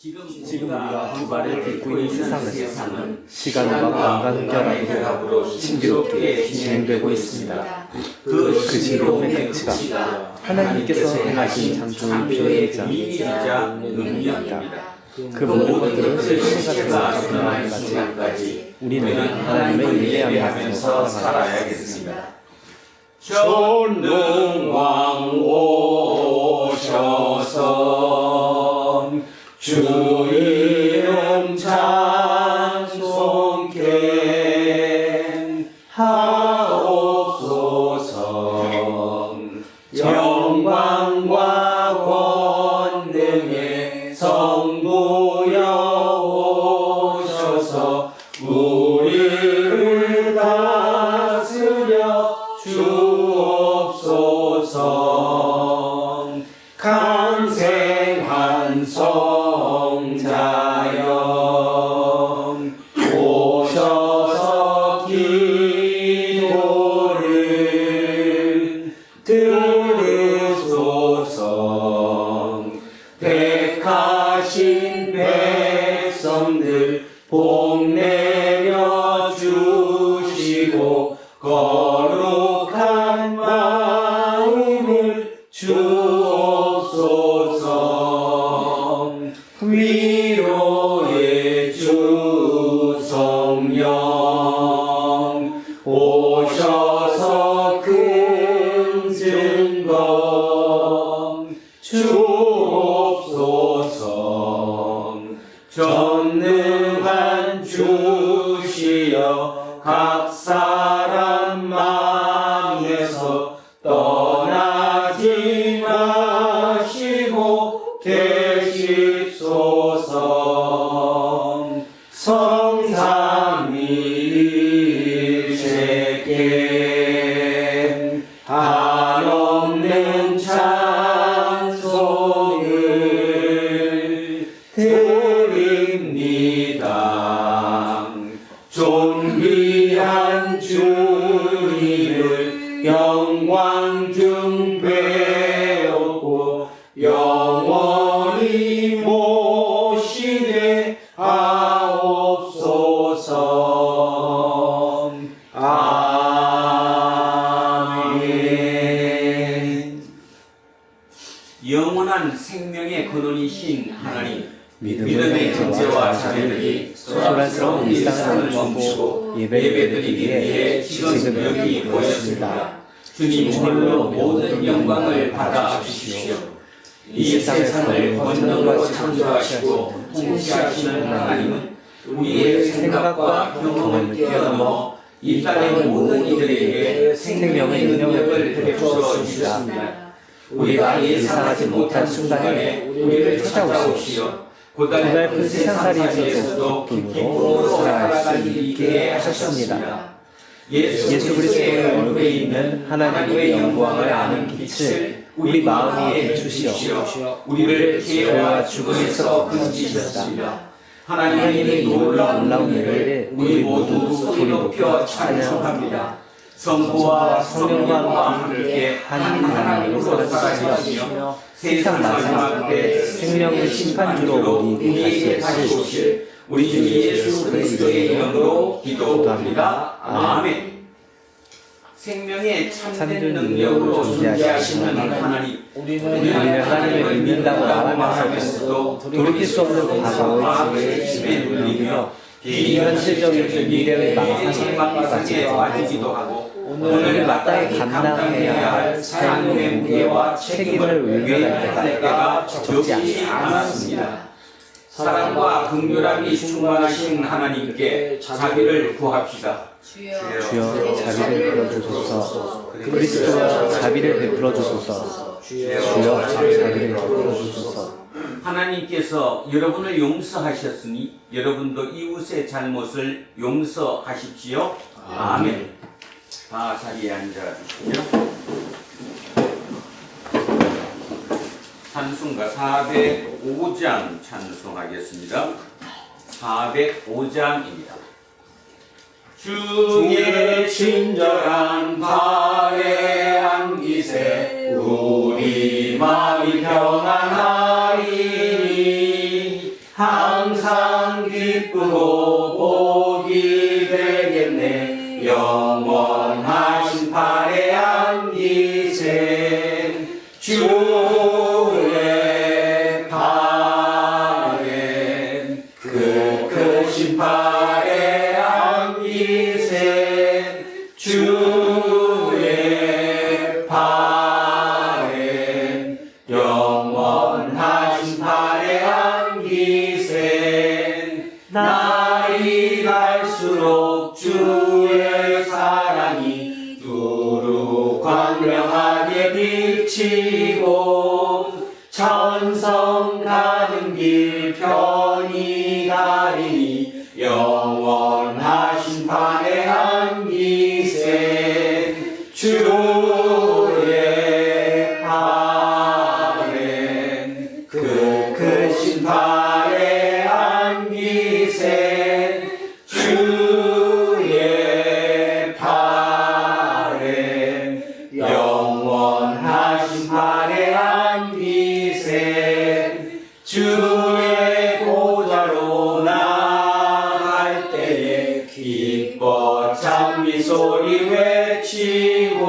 지금 우리가 두 발을 딛고 있는 세상은 시간과 공간결합으로 신비롭게 진행되고 있습니다. 그 신비로움의 가치가 하나님께서 행하신 창조의 비밀이자 능력입니다. 그 모든 것들을 실체가 되는 순간까지 우리는 하나님의 위대함을 살아야겠습니다. 전능왕 오셔서 주 이름 찬송케 하옵소서. 영광과 권능의 성부여 오셔서 우리를 다스려 주옵소서. 강생한 성자여 오셔서 기도를 들으소서. 택하신 백성들 복내려 주시고 거룩한 마음을 주옵소서. 위로의 주 성령 오셔서 큰 증거 주옵소서. 전능한 주시여 각 사람 마음에서 떠나지 마시고 계십소서. 성삼위일체께 한없는 찬송을 드립니다. 존귀한 주님을 영광 중 배웠고 영원히 모시게 하옵소서. 아멘. 영원한 생명의 근원이신 하나님, 믿음의 존재와 자녀들이 소란스러운 일상을 멈추고 예배드리기 위해 지금 여기 모였습니다. 주님 홀로 모든 영광을 받아 주십시오. 이 세상을 권능으로 창조하시고 통치하시는 하나님은 우리의 생각과 경험을 뛰어넘어 이 땅의 모든 이들에게 생명의 능력을 베풀어 주셨습니다. 우리가 예상하지 못한 순간에 우리를 찾아오시오. 고달픈 세상살이에서도 기쁨으로 살아갈 수 있게 하셨습니다. 예수 그리스도의 얼굴에 있는 하나님의 영광을 아는 빛을 우리 마음에 비추시어 우리를 죄와 죽음에서 건지셨습니다. 하나님의 놀라운 일을 우리 모두 소리 높여 찬양합니다. 성부와 성령과 함께 한 하나님으로 살아계시며 세상 마지막 때 생명의 심판주로 우리에게 다시 오실 우리 주 예수 그리스도의 이름으로 기도합니다. 아멘. 생명의 참된 능력으로 존재하시는 하나님, 우리는 하나님을 믿는다고 말하면서도 돌이킬 수 없는 과거의 짐에 눌리며 비현실적인 미래의 망상에 빠지기도 하고 오늘 마땅히 감당해야 할 삶의 무게와 책임을 외면할 때가 적지 않았습니다. 사랑과 긍휼함이 충만하신 하나님께 자비를 구합시다. 주여 자비를 베풀어 주소서. 그리스도여 자비를 베풀어 주소서. 주여 자비를 베풀어 주소서. 하나님께서 여러분을 용서하셨으니 여러분도 이웃의 잘못을 용서하십시오. 아멘. 다 자리에 앉아 주시죠. 찬송가 405장 찬송하겠습니다. 405장입니다. 주의 친절한 발에 안기세 우리 마음이 평안하리 기쁘고 복이 되겠네. 영원하신 발의 안기세 주의 발엔 그 크신 발의 안기세 주의 발엔 영원하신 발의 안기세 날이 갈수록 주의 사랑이 두루 광명하게 비치고 천성 가는 길 편히 가리니 영원하신 발의 안기세 주의 발엔 그 크신 발의 안기세 주의 발엔 영원하신 발의 안기세 주의 보좌로 나갈 때에 기뻐 찬미 소리 외치고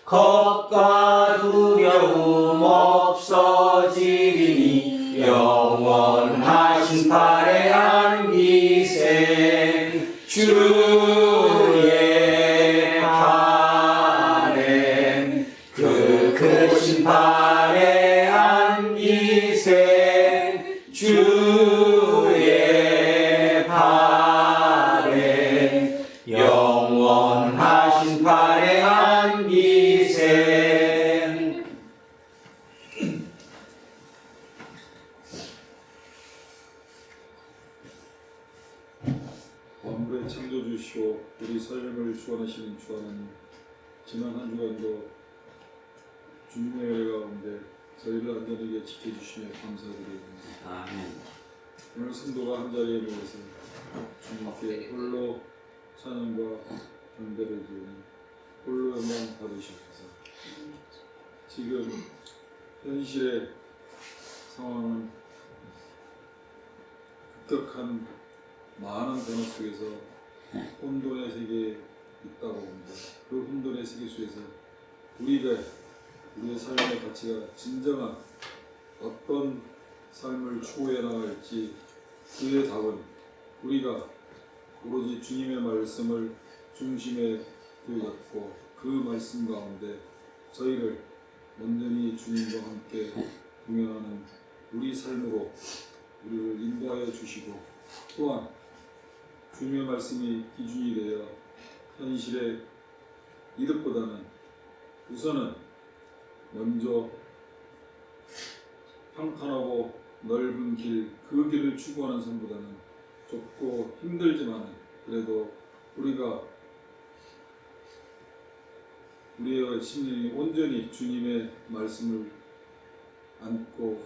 겁과 두려움 없어지리니 영원하신 발의 안기세 주의 발엔 그 크신 발의 안기세 주의 발엔 영원하신 발의 안기세 만물의 창조주시오 우리 삶을 주관하시는 주 하나님, 지난 한 주간도 주님의 은혜 가운데 저희를 안전하게 지켜주시며 감사드립니다. 아멘. 오늘 성도가 한자리에 모여서 주님께 홀로 찬양과 경배를 드리니 홀로 영광 받으시옵소서. 지금 현실의 상황은 급격한 많은 변화 속에서 혼돈의 세계에 있다고 봅니다. 그 혼돈의 세계 속에서 우리의 삶의 가치가 진정한 어떤 삶을 추구해 나갈지 그의 답은 우리가 오로지 주님의 말씀을 중심에 두었고 그 말씀 가운데 저희를 온전히 주님과 함께 동행하는 우리 삶으로 우리를 인도하여 주시고 또한 주님의 말씀이 기준이 되어 현실의 이득보다는 우선은 먼저 평탄하고 넓은 길, 그 길을 추구하는 삶보다는 좁고 힘들지만 그래도 우리가 우리의 심령이 온전히 주님의 말씀을 안고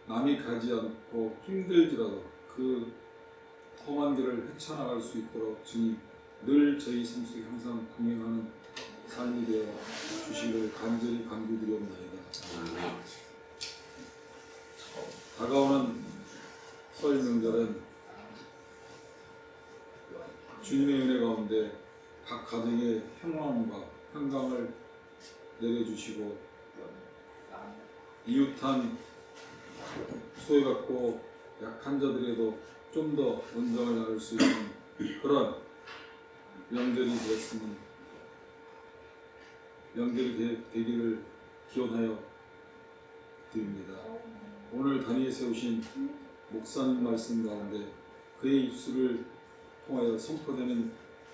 남이 가지 않고 힘들지라도 그 험한 길을 헤쳐나갈 수 있도록 주님 늘 저희 삶 속에 항상 동행하는 삶이 되어 주시기를 간절히 간구드리옵나이다. 다가오는 설 명절은 주님의 은혜 가운데 각 가정의 평안과 평강을 내려주시고 이웃한 소외받고 약한 자들에도 좀 더 원정을 나눌 수 있는 그런 명절이 되었으면 명절이 되기를 기원하여 드립니다. 오늘 단위에 세우신 목사님 말씀 가운데 그의 입술을 통하여 선포되는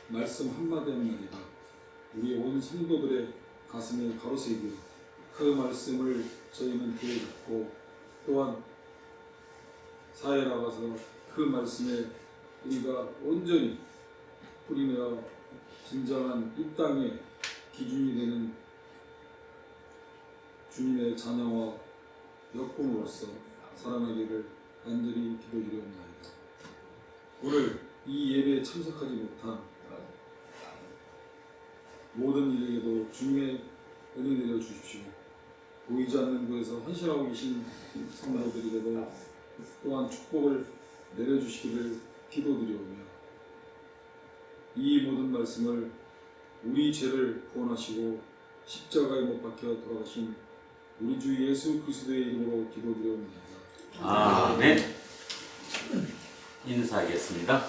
말씀 한마디 한마디가 우리 온 성도들의 가슴에 가로세기고 그 말씀을 저희는 귀에 듣고 또한 사회에 나가서 그 말씀에 우리가 온전히 뿌리내어 진정한 이 땅의 기준이 되는 주님의 자녀와 역공으로서 살아나기를 간절히 기도드리옵나이다. 오늘 이 예배에 참석하지 못한 모든 이에게도 주님의 은혜 내려 주십시오. 보이지 않는 곳에서 헌신하고 계신 성도들에게도 또한 축복을 내려주시기를 기도드려오며 이 모든 말씀을 우리 죄를 구원하시고 십자가에 못 박혀 돌아가신 우리 주 예수 그리스도의 이름으로 기도드려옵니다. 아멘. 인사하겠습니다.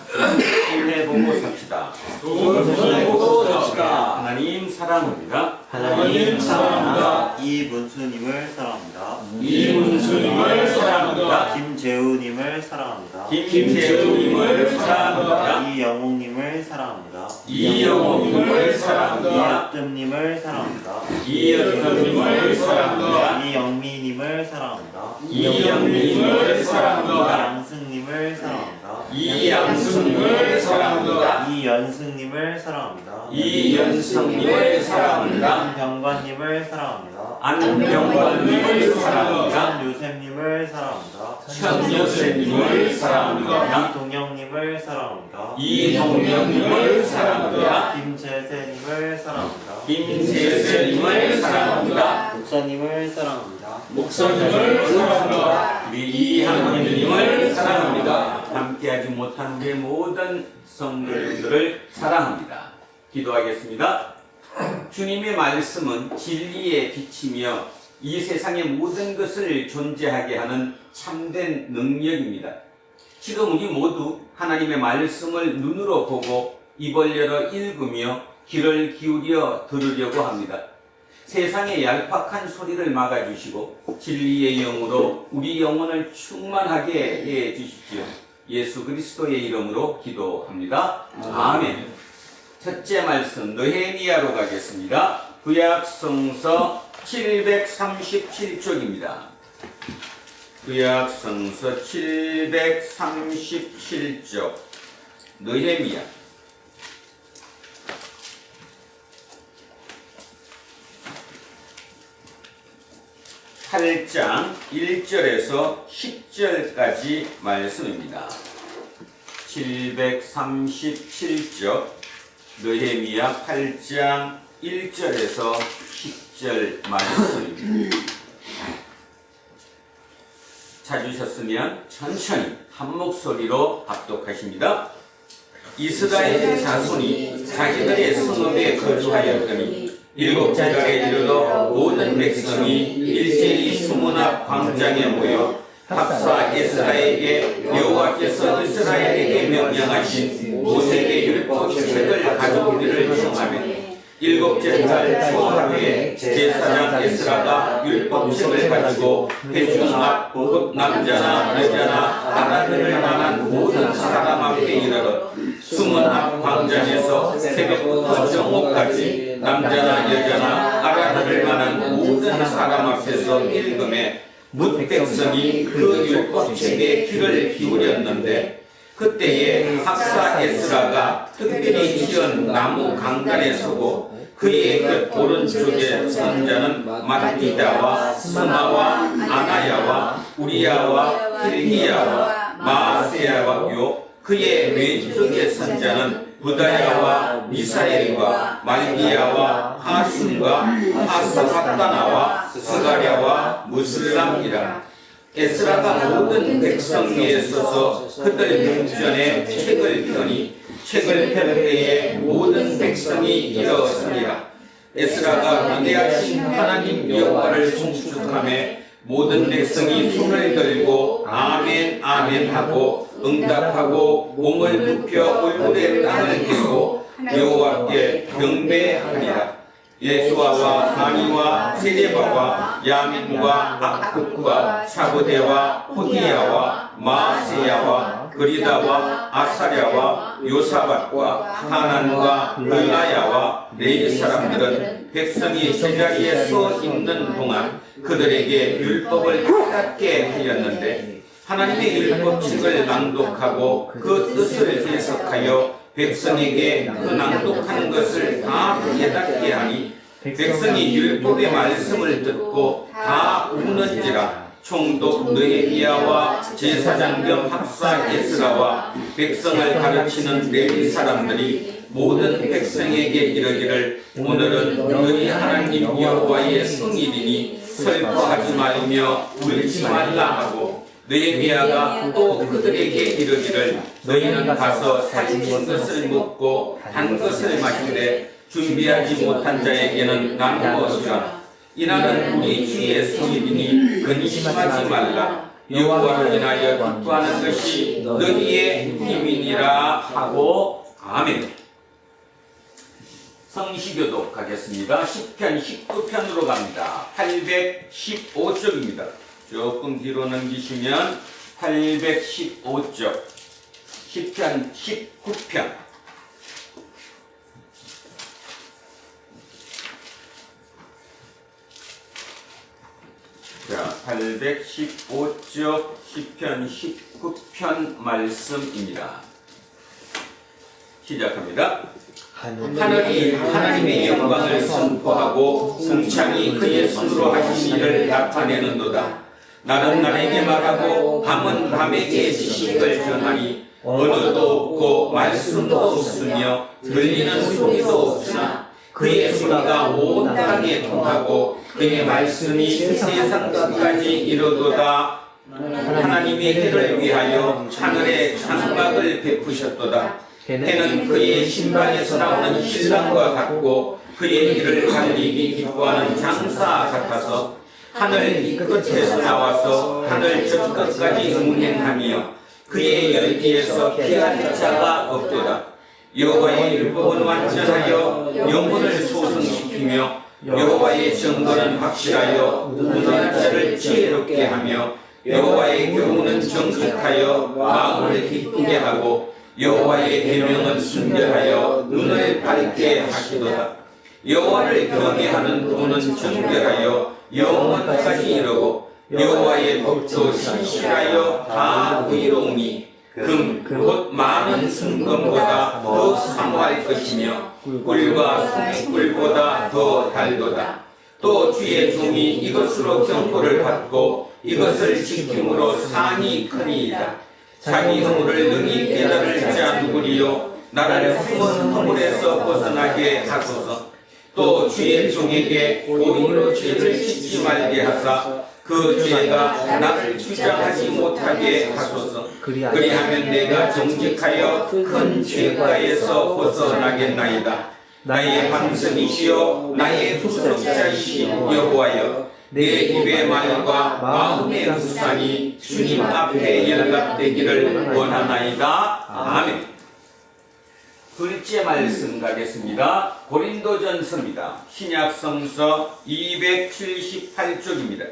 힘내 보고 삽시다. 손을 보고 삽시다. 하나님 사랑합니다. 하나님 사랑합니다. 이문수님을 사랑합니다. 이문수님을 사랑합니다. 김재우님을 사랑합니다. 김재우님을 사랑합니다. 이영웅님을 사랑합니다. 이영웅님을 사랑합니다. 이여뜸님을 사랑합니다. 이여뜸님을 사랑합니다. 이영미님을 사랑합니다. 이영민님을 사랑합니다. 양승님을 사랑합니다. 이양승님을 사랑합니다. 이연승님을 사랑합니다. 이연성님을 사랑합니다. 안병관님을 사랑합니다. 안병관님을 사랑합니다. 천요셉님을 사랑합니다. 천요셉님을 사랑합니다. 이동영님을 사랑합니다. 이동영님을 사랑합니다. 김재세님을 사랑합니다. 김재세님을 사랑합니다. 목사님을 사랑합니다. 목사님을 사랑합니다. 우리 이한원님을 사랑합니다. 함께하지 못한 우리의 모든 성도들을 사랑합니다. 기도하겠습니다. 주님의 말씀은 진리의 빛이며 이 세상의 모든 것을 존재하게 하는 참된 능력입니다. 지금 우리 모두 하나님의 말씀을 눈으로 보고 입을 열어 읽으며 귀를 기울여 들으려고 합니다. 세상의 얄팍한 소리를 막아주시고 진리의 영으로 우리 영혼을 충만하게 해 주십시오. 예수 그리스도의 이름으로 기도합니다. 아멘. 첫째 말씀 느헤미야로 가겠습니다. 구약성서 737쪽입니다. 구약성서 737쪽 느헤미야 8장 1절에서 10절까지 말씀입니다. 737쪽 느헤미야 8장 1절에서 10절 말씀입니다. 찾으셨으면 천천히 한 목소리로 합독하십니다. 이스라엘 자손이 자기들의 성읍에 거주하였더니 일곱째 달에 이르러 모든 백성이 일제히 수문 앞 광장에 모여 합사 에스라에게 여호와께서 이스라엘에게 명령하신 모세의 율법 책을 가져오기를 청하며 일곱째 달 초하루에 제사장 에스라가 율법책을 가지고 회중 앞 남자나 여자나 알아들을 만한 모든 사람 앞에 이르러 수문 앞 광장에서 새벽부터 정오까지 남자나 여자나 알아들을 만한 모든 사람 앞에서 읽음에 뭇 백성이 그 율법책에 귀를 기울였는데 그때에 학사 에스라가 특별히 지은 나무 강단에 서고 그의 끝 오른쪽에 선자는 마띠다와 스마와 아나야와 우리야와 힐기야와 마아세야와 그의 왼쪽에 선자는 부다야와 미사엘과 말기야와 하순과 하스핫다나와 스가랴와 무슬람이라. 에스라가 모든 백성 위에 서서 그들 문전에 책을 펴니 책을 펼 때에 모든 백성이 일어서니라. 에스라가 위대하신 하나님 여호와를 송축하며 모든 백성이 손을 들고 아멘 아멘 하고 응답하고 몸을 눕혀 얼굴에 땅을 대고 여호와께 경배하리라. 예수아와 하니와 세레바와 야민과 악국과 사부대와 호디야와 마아세야와 그리다와 아사랴와 요사밭과 하난과 글라야와 레위 사람들은 백성이 제자리에 서 있는 동안 그들에게 율법을 깨닫게 하였는데 하나님의 율법책을 낭독하고 그 뜻을 해석하여 백성에게 그 낭독한 것을 다 깨닫게 하니 백성이 율법의 말씀을 듣고 다 웃는지라. 총독 느헤미야와 제사장 겸 학사 에스라와 백성을 가르치는 레위 사람들이 모든 백성에게 이르기를 오늘은 너희 하나님 여호와의 성일이니 슬퍼하지 말며 울지 말라 하고 느헤미야가 또 그들에게 이르기를 너희는 가서 살찐 것을 먹고 단 것을 마시되 준비하지 못한 자에게는 나누어 주라. 이날은 우리 주의 성일이니 근심하지 말라. 여호와를 인하여 기뻐하는 것이 너희의 힘이니라 하고 아멘. 성시교독 가겠습니다. 시편 19편으로 갑니다. 815쪽입니다. 조금 뒤로 넘기시면 815쪽 시편 19편. 자, 815쪽 시편 19편 말씀입니다. 시작합니다. 하늘이 하나님의 영광을 선포하고 궁창이 그의 손으로 하신 일을 나타내는도다. 날은 날에게 말하고 밤은 밤에게 지식을 전하니 언어도 없고 말씀도 없으며 들리는 소리도 없으나 그의 소리가 온 땅에 통하고 그의 말씀이 세상 끝까지 이르도다. 하나님의 해를 위하여 하늘에 장막을 베푸셨도다. 해는 그의 신방에서 나오는 신랑과 같고 그의 일을 달리기 기뻐하는 장사 같아서 하늘 이 끝에서 나와서 하늘 저 끝까지 운행하며 그의 열기에서 피할 자가 없도다. 여호와의 율법은 완전하여 영혼을 소성시키며 여호와의 정거는 확실하여 무너진 자를 지혜롭게 하며 여호와의 교훈은 정직하여 마음을 기쁘게 하고 여호와의 계명은 순결하여 눈을 밝게 하시도다. 여호와를 경외하는 도는 정결하여 영원까지 이르고 여호와의 법도 신실하여 다 의로우니 금 곧 많은 순금보다 더 사모할 것이며 꿀과 송이꿀보다 더 달도다. 또 주의 종이 이것으로 경고를 받고 이것을 지킴으로 상이 크니이다. 자기 허물을 능히 깨달을 자 누구리요. 나를 숨은 허물에서 벗어나게 하소서. 또 주의 종에게 오히려 죄를 짓지 말게 하사 그 죄가 나를 주장하지 못하게 하소서. 그리하면 내가 정직하여 큰 죄가에서 벗어나겠나이다. 나의 방sem이시여 나의 구속자이신 여호와여 내 입의 말과 마음의 구산이 주님 앞에 연락되기를 원하나이다. 아멘. 둘째 말씀 가겠습니다. 고린도전서입니다. 신약성서 278쪽입니다.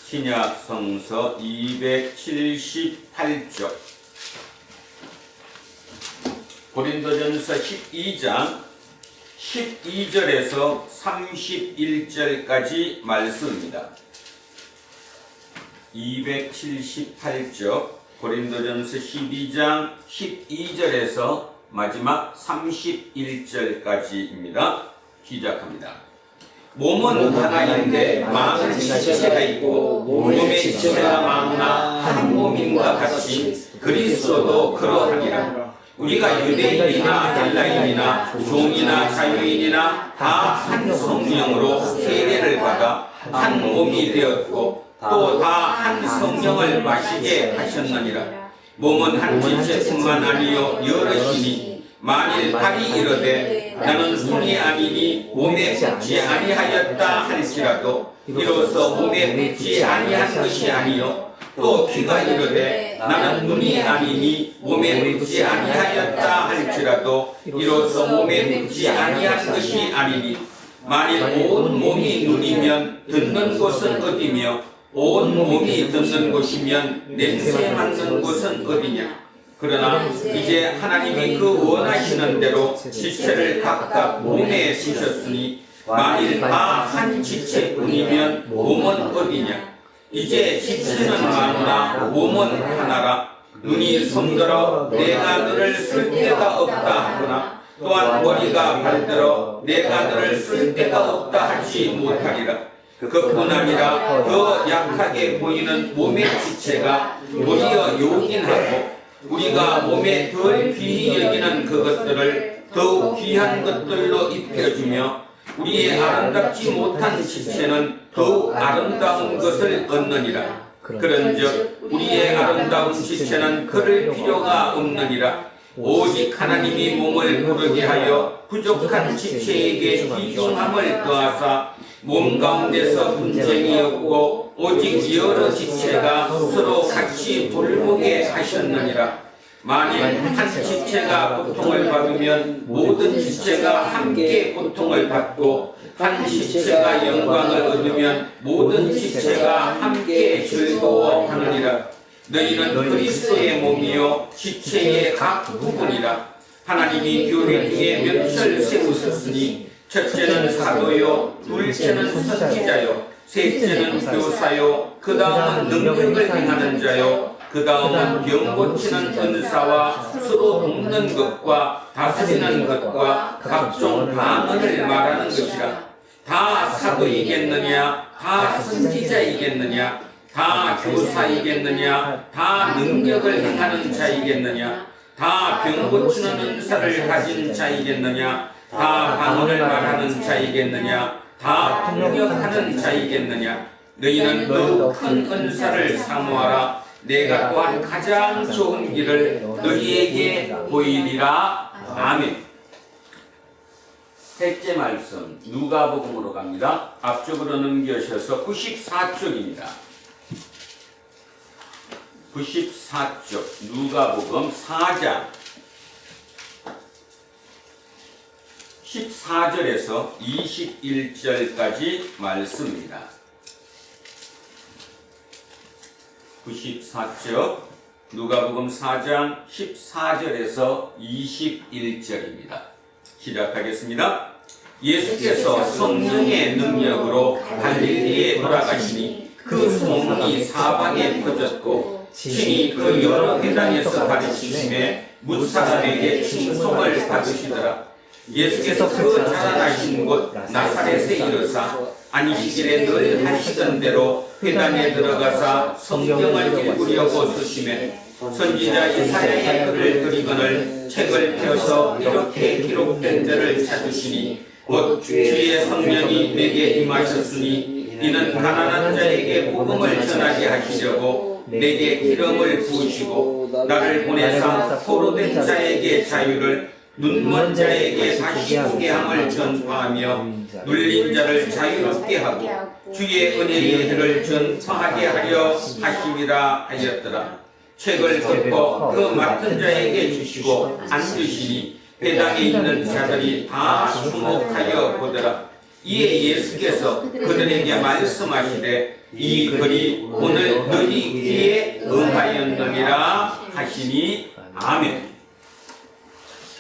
신약성서 278쪽. 고린도전서 12장 12절에서 31절까지 말씀입니다. 278쪽 고린도전서 12장 12절에서 마지막 31절까지입니다. 시작합니다. 몸은 하나인데 많은 지체가 있고 몸의 지체가 많으나 한 몸인과 같이 그리스도도 그러하니라. 우리가 유대인이나 헬라인이나 종이나 자유인이나 다 한 성령으로 세례를 받아 한 몸이 되었고 또 다 한 성령을 마시게 하셨느니라. 몸은 한 지체뿐만 아니요 여럿이니 만일 발이 이르되 나는 손이 아니니 몸에 붙지 아니하였다 할지라도 이로써 몸에 붙지 아니한 것이 아니요 또 귀가 이르되 나는 눈이 아니니 몸에 붙지 아니하였다 할지라도 이로써 몸에 붙지 아니한 것이 아니니 만일 온 몸이 눈이면 듣는 곳은 어디며 온 몸이 듣는 곳이면 냄새 맡는 곳은 어디냐. 그러나 이제 하나님이 그 원하시는 대로 지체를 각각 몸에 쓰셨으니 만일 다 한 지체뿐이면 몸은 어디냐. 이제 지체는 많으나 몸은 하나라. 눈이 손들어 내가 너를 쓸 데가 없다 하거나 또한 머리가 발들어 내가 너를 쓸 데가 없다 하지 못하리라. 그뿐 아니라 더 약하게 보이는 몸의 지체가 도리어 요긴하고 우리가 몸에 덜 귀히 여기는 그것들을 더욱 귀한 것들로 입혀주며 우리의 아름답지 못한 지체는 더욱 아름다운 것을 얻느니라. 그런즉 우리의 아름다운 지체는 그럴 필요가 없느니라. 오직 하나님이 몸을 부르게 하여 부족한 지체에게 귀중함을 더하사 몸 가운데서 분쟁이 없고 오직 여러 지체가 서로 같이 돌보게 하셨느니라. 만일 한 지체가 고통을 받으면 모든 지체가 함께 고통을 받고 한 지체가 영광을 얻으면 모든 지체가 함께 즐거워하느니라. 너희는 그리스도의 몸이요 지체의 각 부분이라. 하나님이 교회 중에 몇을 세우셨으니 첫째는 사도요, 둘째는 선지자요, 셋째는 교사요, 그 다음은 능력을 행하는 자요, 그 다음은 병 고치는 은사와 서로 돕는 것과 다스리는 것과 각종 방언을 말하는 것이라. 다 사도이겠느냐, 다 선지자이겠느냐, 다 교사이겠느냐, 다 능력을 행하는 자이겠느냐, 다 병 고치는 은사를 가진 자이겠느냐, 다 방언을 말하는 자이겠느냐, 다 통역하는 자이겠느냐. 너희는 더욱 큰 은사를 사모하라. 내가 또한 가장 좋은 길을 너희에게 보이리라. 아멘. 셋째 말씀 누가복음으로 갑니다. 앞쪽으로 넘겨셔서 94쪽입니다. 94쪽 누가복음 4장 14절에서 21절까지 말씀입니다. 94쪽 누가복음 4장 14절에서 21절입니다. 시작하겠습니다. 예수께서 성령의 능력으로 갈릴리에 돌아가시니 그 소문이 사방에 퍼졌고 친히 그 여러 회당에서 가르치심에 무사람에게 칭송을 받으시더라. 예수께서 그 자라나신 곳 나사렛에 이르사 안식일에 늘 하시던 대로 회당에 들어가사 성경을 읽으려고 쓰심에 선지자 이사야의 글을 그리거늘 책을 펴서 이렇게 기록된 자를 찾으시니 곧 주의 성령이 내게 임하셨으니 이는 가난한 자에게 복음을 전하게 하시려고 내게 기름을 부으시고 나를 보내사 포로된 자에게 자유를 눈먼 자에게 다시 보게 함을 전파하며 눌린 자를 자유롭게 하고 주의 은혜의 해를 전파하게 하려 하심이라 하였더라. 책을 덮어 그 맡은 자에게 주시고 앉으시니 회당에 있는 자들이 다 주목하여 보더라. 이에 예수께서 그들에게 말씀하시되 이 글이 오늘 너희 귀에 응하였느니라 하시니 아멘.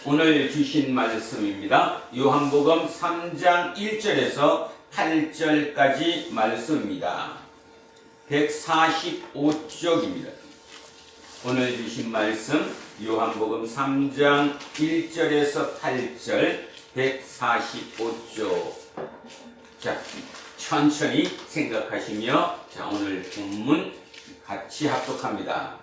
오늘 주신 말씀입니다. 요한복음 3장 1절에서 8절까지 말씀입니다. 145쪽입니다. 오늘 주신 말씀 요한복음 3장 1절에서 8절 145쪽. 자, 천천히 생각하시며 자, 오늘 본문 같이 합독합니다.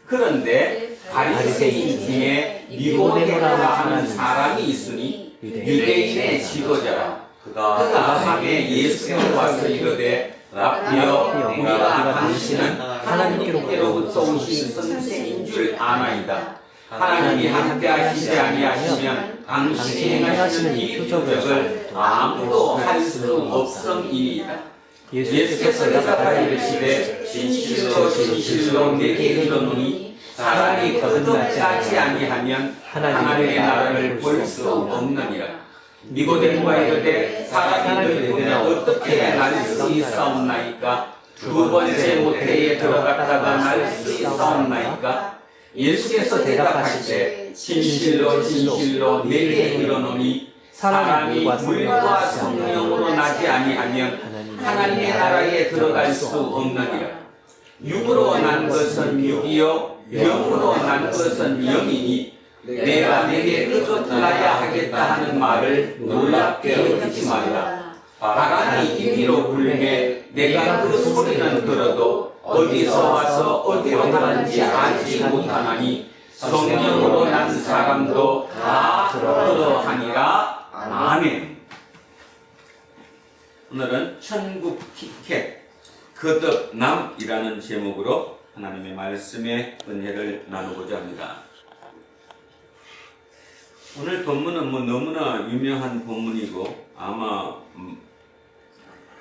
그런데 바리새인 중에 니고데모라 하는 사람이 있으니 유대인의 지도자라. 그가 밤에 예수께 와서 이르되 라피여 우리가 당신은 하나님께로부터 오신 선생인 줄 아나이다. 하나님이 함께 하시지 아니하시면 당신이 행하시는 이 표적을 아무도 할 수 없음이니이다. 예수께서 대답하여 이르시되 진실로 진실로 내게 이르노니 사람이 거듭나지 아니하면 하나님의 나라를 볼 수 없느니라. 니고데모가 이르되 사람이 너희에게 어떻게 날 수 있사옵나이까? 두 번째 모태에 들어갔다가 날 수 있사옵나이까? 예수께서 대답하시되 진실로 진실로 내게 이르노니 사람이 물과 성령으로 나지 아니하면 하나님의 나라에 들어갈 수 없느니라. 육으로 난 것은 육이요 영으로 난 것은 영이니 내가 내게 끄떡나야 하겠다 하는 말을 놀랍게 여기지 말라. 바람이 임의로 불매 내가 그 소리는 들어도 어디서 와서 어디로 가는지 알지 못하나니 성령으로 난 사람도 다 그러하니라. 아멘. 오늘은 천국 티켓 거듭남이라는 제목으로 하나님의 말씀의 은혜를 나누고자 합니다. 오늘 본문은 너무나 유명한 본문이고 아마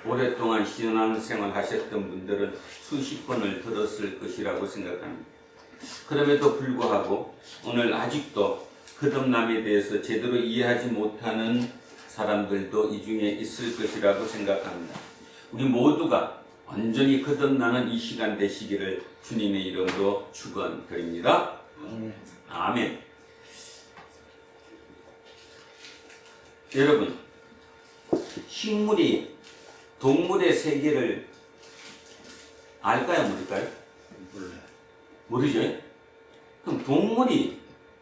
오랫동안 신앙생활 하셨던 분들은 수십 번을 들었을 것이라고 생각합니다. 그럼에도 불구하고 오늘 아직도 거듭남에 대해서 제대로 이해하지 못하는 사람들도 이 중에 있을 것이라고 생각합니다. 우리 모두가 완전히 거듭나는 이 시간 되시기를 주님의 이름으로 축원드립니다. 아멘. 여러분, 식물이 동물의 세계를 알까요, 모를까요? 모르죠? 그럼 동물이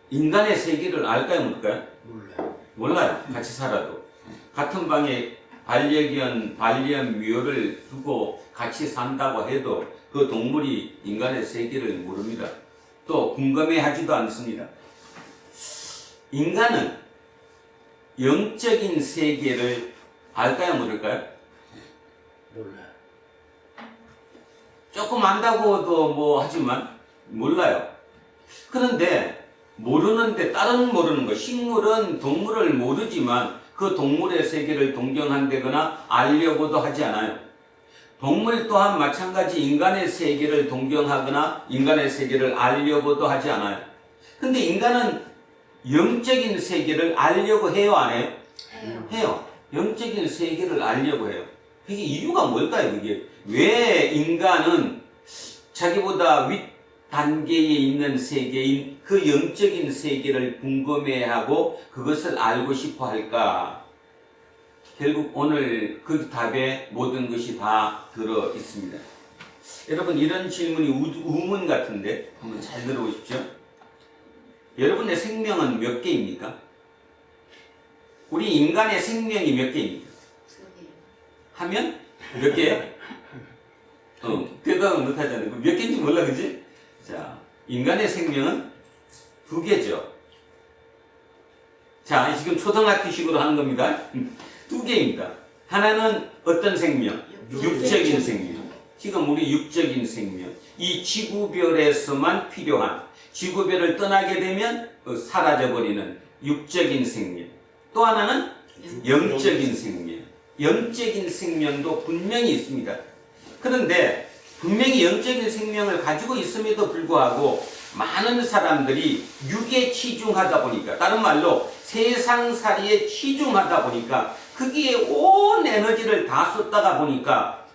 인간의 세계를 알까요, 모를까요? 몰라요. 같이 살아도. 같은 방에 반려묘를 두고 같이 산다고 해도 그 동물이 인간의 세계를 모릅니다. 또 궁금해하지도 않습니다. 인간은 영적인 세계를 알까요, 모를까요? 몰라요. 조금 안다고도 뭐 하지만 몰라요. 그런데 모르는데 다른 모르는 거, 식물은 동물을 모르지만 그 동물의 세계를 동경한다거나 알려고도 하지 않아요. 동물 또한 마찬가지 인간의 세계를 동경하거나 인간의 세계를 알려고도 하지 않아요. 근데 인간은 영적인 세계를 알려고 해요, 안 해요? 해요. 영적인 세계를 알려고 해요. 그게 이유가 뭘까요, 그게? 왜 인간은 자기보다 윗 단계에 있는 세계인 그 영적인 세계를 궁금해하고 그것을 알고 싶어 할까? 결국 오늘 그 답에 모든 것이 다 들어 있습니다. 여러분, 이런 질문이 우문 같은데 한번 잘 들어보십시오. 여러분의 생명은 몇 개입니까? 우리 인간의 생명이 몇 개입니까? 하면 몇 개예요? 대답은 못하잖아요. 몇 개인지 몰라, 그지? 자, 인간의 생명은 2개죠. 자, 지금 초등학교식으로 하는 겁니다. 2개입니다. 하나는 어떤 생명? 육적인 생명. 지금 우리 육적인 생명. 이 지구별에서만 필요한, 지구별을 떠나게 되면 사라져버리는 육적인 생명. 또 하나는 영적인 생명. 영적인 생명도 분명히 있습니다. 그런데 분명히 영적인 생명을 가지고 있음에도 불구하고 많은 사람들이 육에 치중하다 보니까, 다른 말로 세상살이에 치중하다 보니까 거기에 온 에너지를 다 쏟다가 보니까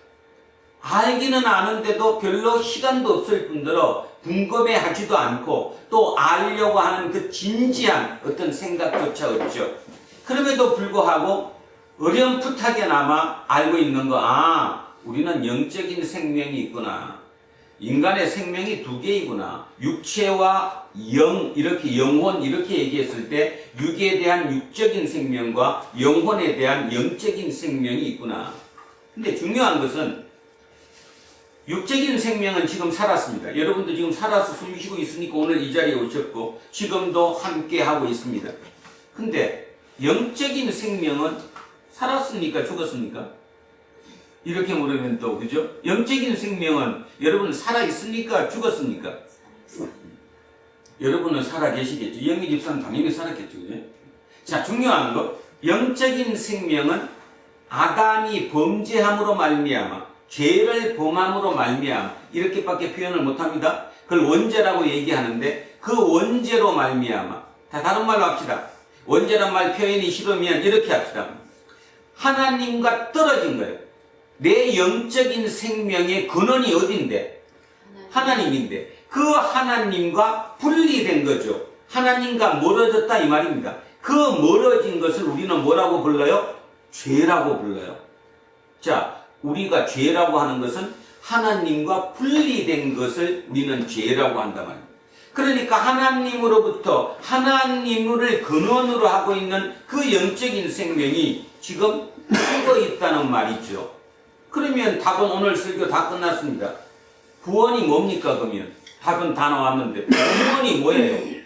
알기는 아는데도 별로 시간도 없을 뿐더러 궁금해하지도 않고 또 알려고 하는 그 진지한 어떤 생각조차 없죠. 그럼에도 불구하고 어렴풋하게나마 알고 있는 거, 우리는 영적인 생명이 있구나. 인간의 생명이 2개이구나. 육체와 영, 이렇게 영혼, 이렇게 얘기했을 때 육에 대한 육적인 생명과 영혼에 대한 영적인 생명이 있구나. 근데 중요한 것은 육적인 생명은 지금 살았습니다. 여러분도 지금 살아서 숨 쉬고 있으니까 오늘 이 자리에 오셨고 지금도 함께 하고 있습니다. 근데 영적인 생명은 살았습니까? 죽었습니까? 이렇게 물으면 또, 그죠? 영적인 생명은 여러분 살아있습니까? 죽었습니까? 여러분은 살아계시겠죠. 영희 집사는 당연히 살았겠죠. 그죠? 자, 중요한 거, 영적인 생명은 아담이 범죄함으로 말미암아, 죄를 범함으로 말미암아, 이렇게밖에 표현을 못합니다. 그걸 원죄라고 얘기하는데 그 원죄로 말미암아, 다른 말로 합시다. 원죄란 말 표현이 싫으면 이렇게 합시다. 하나님과 떨어진 거예요. 내 영적인 생명의 근원이 어딘데? 하나님인데 그 하나님과 분리된 거죠. 하나님과 멀어졌다 이 말입니다. 그 멀어진 것을 우리는 뭐라고 불러요? 죄라고 불러요. 자, 우리가 죄라고 하는 것은 하나님과 분리된 것을 우리는 죄라고 한단 말입니다. 그러니까 하나님으로부터 하나님을 근원으로 하고 있는 그 영적인 생명이 지금 죽어 있다는 말이죠. 그러면 답은 오늘 설교 다 끝났습니다. 구원이 뭡니까 그러면? 답은 다 나왔는데 구원이 뭐예요?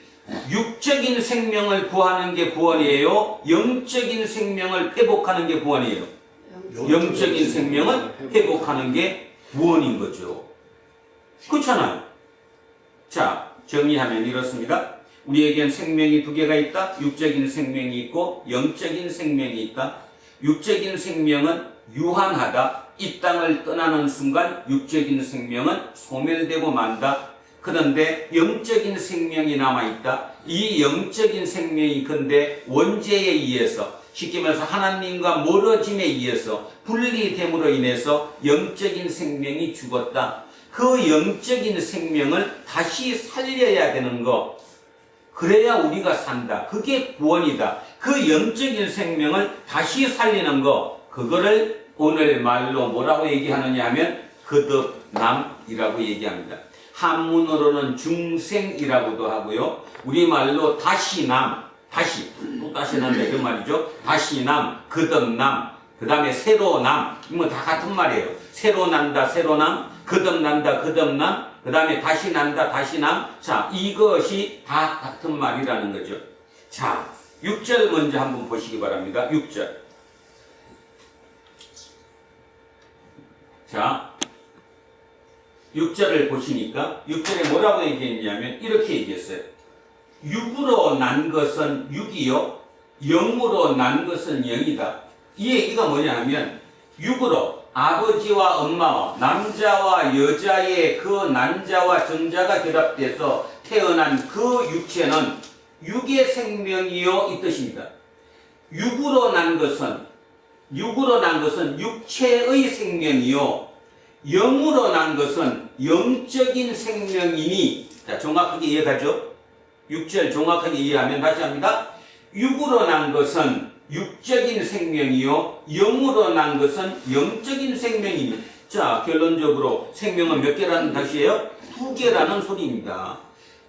육적인 생명을 구하는 게 구원이에요? 영적인 생명을 회복하는 게 구원이에요? 영적인 생명을 회복하는 게 구원인 거죠. 그렇잖아요. 자, 정리하면 이렇습니다. 우리에겐 생명이 두 개가 있다. 육적인 생명이 있고 영적인 생명이 있다. 육적인 생명은 유한하다. 이 땅을 떠나는 순간 육적인 생명은 소멸되고 만다. 그런데 영적인 생명이 남아있다. 이 영적인 생명이 근데 원죄에 의해서, 쉽게 말해서 하나님과 멀어짐에 의해서 분리됨으로 인해서 영적인 생명이 죽었다. 그 영적인 생명을 다시 살려야 되는 거, 그래야 우리가 산다. 그게 구원이다. 그 영적인 생명을 다시 살리는 거, 그거를 오늘 말로 뭐라고 얘기하느냐 하면 거듭남이라고 얘기합니다. 한문으로는 중생이라고도 하고요. 우리말로 다시남, 또 다시 난다 그 말이죠. 다시남, 거듭남, 그 다음에 새로남, 이거 다 같은 말이에요. 새로 난다, 새로남, 거듭난다, 거듭남, 그 다음에 다시 난다, 다시남. 자, 이것이 다 같은 말이라는 거죠. 자, 6절 먼저 한번 보시기 바랍니다. 6절. 자, 6절을 보시니까 6절에 뭐라고 얘기했냐면 이렇게 얘기했어요. 육으로 난 것은 육이요, 영으로 난 것은 영이다. 이 얘기가 뭐냐 하면 육으로 아버지와 엄마와 남자와 여자의 그 난자와 정자가 결합돼서 태어난 그 육체는 육의 생명이요 이 뜻입니다. 육으로 난 것은 육체의 생명이요, 영으로 난 것은 영적인 생명이니. 자, 정확하게 이해가죠? 6절 정확하게 이해하면 다시 합니다. 육으로 난 것은 육적인 생명이요, 영으로 난 것은 영적인 생명이니. 자, 결론적으로 생명은 몇 개라는 뜻이에요? 두 개라는 소리입니다.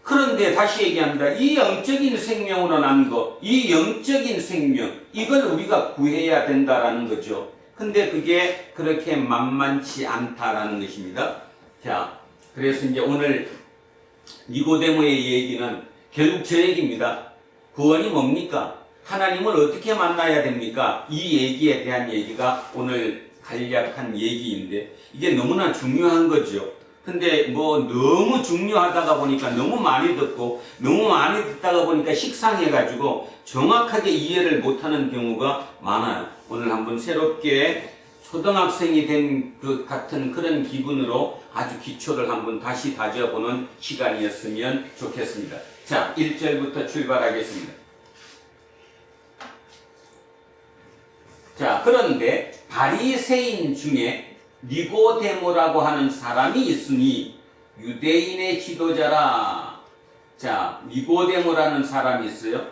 그런데 다시 얘기합니다. 이 영적인 생명으로 난 것, 이 영적인 생명, 이걸 우리가 구해야 된다라는 거죠. 근데 그게 그렇게 만만치 않다라는 것입니다. 자, 그래서 이제 오늘 니고데모의 얘기는 결국 저 얘기입니다. 구원이 뭡니까? 하나님을 어떻게 만나야 됩니까? 이 얘기에 대한 얘기가 오늘 간략한 얘기인데 이게 너무나 중요한 거죠. 근데 뭐 너무 중요하다가 보니까 너무 많이 듣고 너무 많이 듣다가 보니까 식상해가지고 정확하게 이해를 못하는 경우가 많아요. 오늘 한번 새롭게 초등학생이 된 그 같은 그런 기분으로 아주 기초를 한번 다시 다져보는 시간이었으면 좋겠습니다. 자, 1절부터 출발하겠습니다. 자, 그런데 바리새인 중에 니고데모라고 하는 사람이 있으니 유대인의 지도자라. 자, 니고데모라는 사람이 있어요.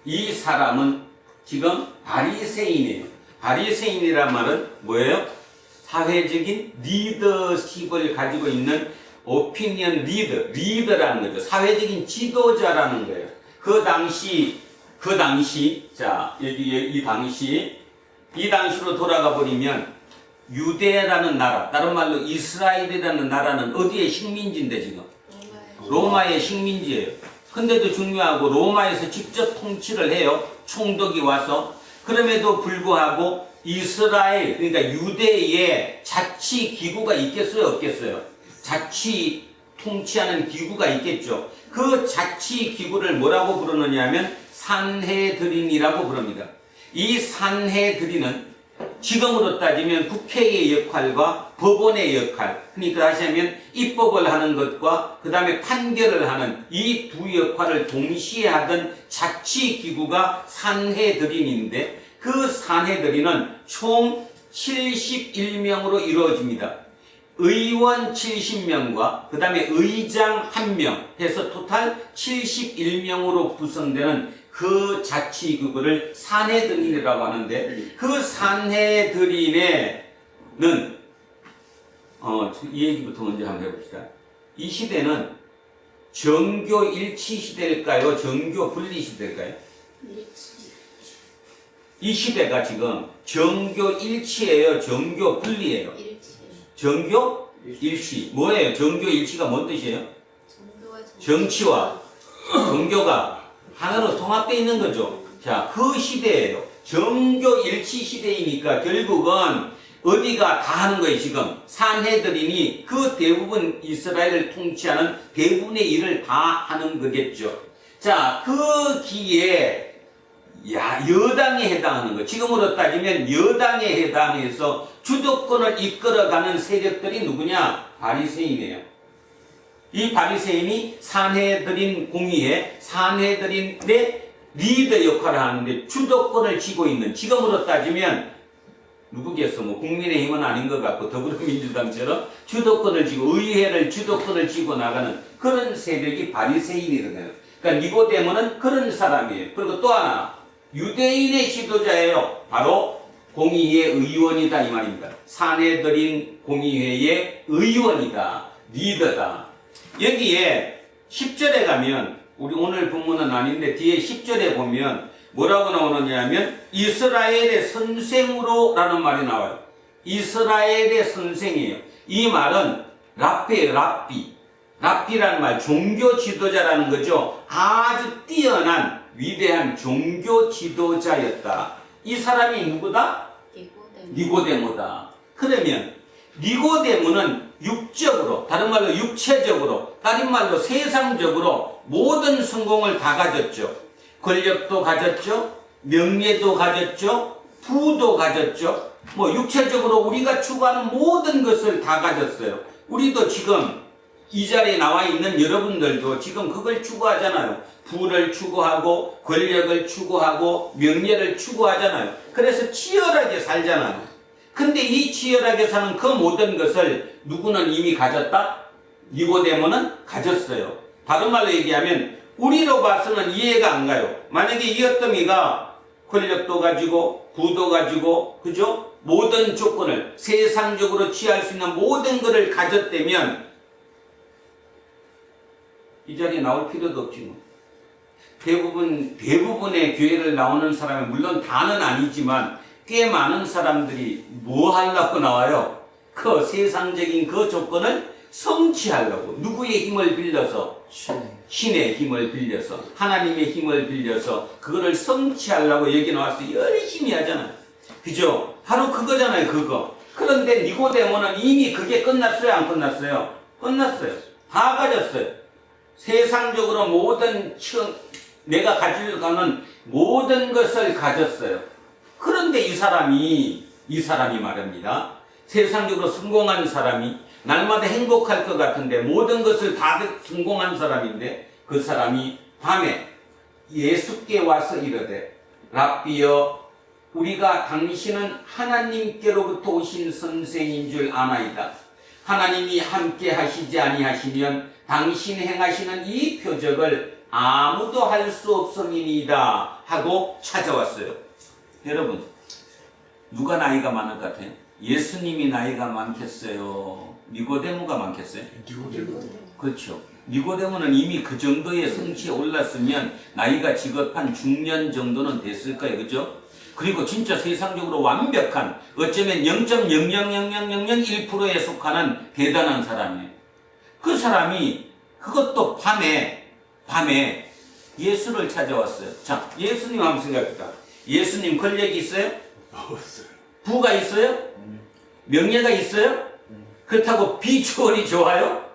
이 사람은 지금 바리새인이에요. 바리새인이란 말은 뭐예요? 사회적인 리더십을 가지고 있는 오피니언 리더라는 거죠. 사회적인 지도자라는 거예요. 그 당시 자, 이 당시로 돌아가 버리면 유대라는 나라, 다른 말로 이스라엘이라는 나라는 어디의 식민지인데 지금? 로마의 식민지예요. 근데도 중요하고 로마에서 직접 통치를 해요. 총독이 와서. 그럼에도 불구하고 이스라엘, 그러니까 유대의 자치 기구가 있겠어요, 없겠어요? 자치 통치하는 기구가 있겠죠. 그 자치 기구를 뭐라고 부르느냐 하면 산헤드린이라고 부릅니다. 이 산헤드린은 지금으로 따지면 국회의 역할과 법원의 역할, 그러니까 다시 하면 입법을 하는 것과 그 다음에 판결을 하는 이 두 역할을 동시에 하던 자치기구가 산헤드린인데, 그 산헤드린은 총 71명으로 이루어집니다. 의원 70명과 그 다음에 의장 1명 해서 토탈 71명으로 구성되는 그 자치기구를 산헤드린이라고 하는데, 그 산헤드린에는 이 얘기부터 먼저 한번 해봅시다. 이 시대는 정교 일치 시대일까요? 정교 분리 시대일까요? 이 시대가 지금 정교 일치예요? 정교 분리예요? 정교 일치. 뭐예요? 정교 일치가 뭔 뜻이에요? 정치와 종교가 하나로 통합되어 있는 거죠. 자, 그 시대예요. 정교 일치 시대이니까 결국은 어디가 다 하는 거예요. 지금 산헤드린이 그 대부분 이스라엘을 통치하는 대부분의 일을 다 하는 거겠죠. 자, 그 기에 여당에 해당하는 거, 지금으로 따지면 여당에 해당해서 주도권을 이끌어가는 세력들이 누구냐? 바리새인이에요. 이 바리새인이 산헤드린 공의회, 산헤드린의 리더 역할을 하는데 주도권을 쥐고 있는, 지금으로 따지면 누구겠어? 뭐 국민의힘은 아닌 것 같고 더불어민주당처럼 주도권을 쥐고, 의회를 주도권을 쥐고 나가는 그런 세력이 바리새인이거든요. 그러니까 니고데모는 그런 사람이에요. 그리고 또 하나, 유대인의 지도자예요. 바로 공의회 의원이다 이 말입니다. 산헤드린 공의회의 의원이다, 리더다. 여기에 10절에 가면, 우리 오늘 본문은 아닌데 뒤에 10절에 보면 뭐라고 나오느냐 하면 이스라엘의 선생으로 라는 말이 나와요. 이스라엘의 선생이에요. 이 말은 랍비예요. 랍비라는 말, 종교 지도자라는 거죠. 아주 뛰어난 위대한 종교 지도자였다. 이 사람이 누구다? 니고데모다. 그러면 니고데모는 육적으로, 다른 말로 육체적으로, 다른 말로 세상적으로 모든 성공을 다 가졌죠. 권력도 가졌죠. 명예도 가졌죠. 부도 가졌죠. 뭐 육체적으로 우리가 추구하는 모든 것을 다 가졌어요. 우리도 지금 이 자리에 나와 있는 여러분들도 지금 그걸 추구하잖아요. 부를 추구하고 권력을 추구하고 명예를 추구하잖아요. 그래서 치열하게 살잖아요. 근데 이 치열하게 사는 그 모든 것을 누구는 이미 가졌다? 니고데모는 가졌어요. 다른 말로 얘기하면 우리로 봐서는 이해가 안 가요. 만약에 이 어떤 권력도 가지고 부도 가지고, 그죠? 모든 조건을, 세상적으로 취할 수 있는 모든 것을 가졌다면 이 자리에 나올 필요도 없지 뭐. 대부분의 교회를 나오는 사람은, 물론 다는 아니지만 꽤 많은 사람들이 뭐 하려고 나와요? 그 세상적인 그 조건을 성취하려고. 누구의 힘을 빌려서? 신의 힘을 빌려서, 하나님의 힘을 빌려서 그거를 성취하려고 여기 나와서 열심히 하잖아요. 그죠? 바로 그거잖아요, 그거. 그런데 니고데모는 이미 그게 끝났어요, 안 끝났어요? 끝났어요. 다 가졌어요. 세상적으로 모든 내가 가지려고 하는 모든 것을 가졌어요. 그런데 이 사람이 말입니다. 세상적으로 성공한 사람이, 날마다 행복할 것 같은데 모든 것을 다 성공한 사람인데, 그 사람이 밤에 예수께 와서 이르되 랍비여, 우리가 당신은 하나님께로부터 오신 선생인 줄 아나이다. 하나님이 함께 하시지 아니하시면 당신 행하시는 이 표적을 아무도 할 수 없음이니이다 하고 찾아왔어요. 여러분, 누가 나이가 많을 것 같아요? 예수님이 나이가 많겠어요? 니고데모가 많겠어요? 그렇죠. 니고데모는 이미 그 정도의 성취에 올랐으면 나이가 지급한 중년 정도는 됐을 거예요. 그죠? 그리고 진짜 세상적으로 완벽한, 어쩌면 0.0000001%에 속하는 대단한 사람이에요. 그 사람이 그것도 밤에 예수를 찾아왔어요. 자, 예수님 한번 생각해봐. 예수님 권력이 있어요? 없어요. 부가 있어요? 명예가 있어요? 그렇다고 비주얼이 좋아요?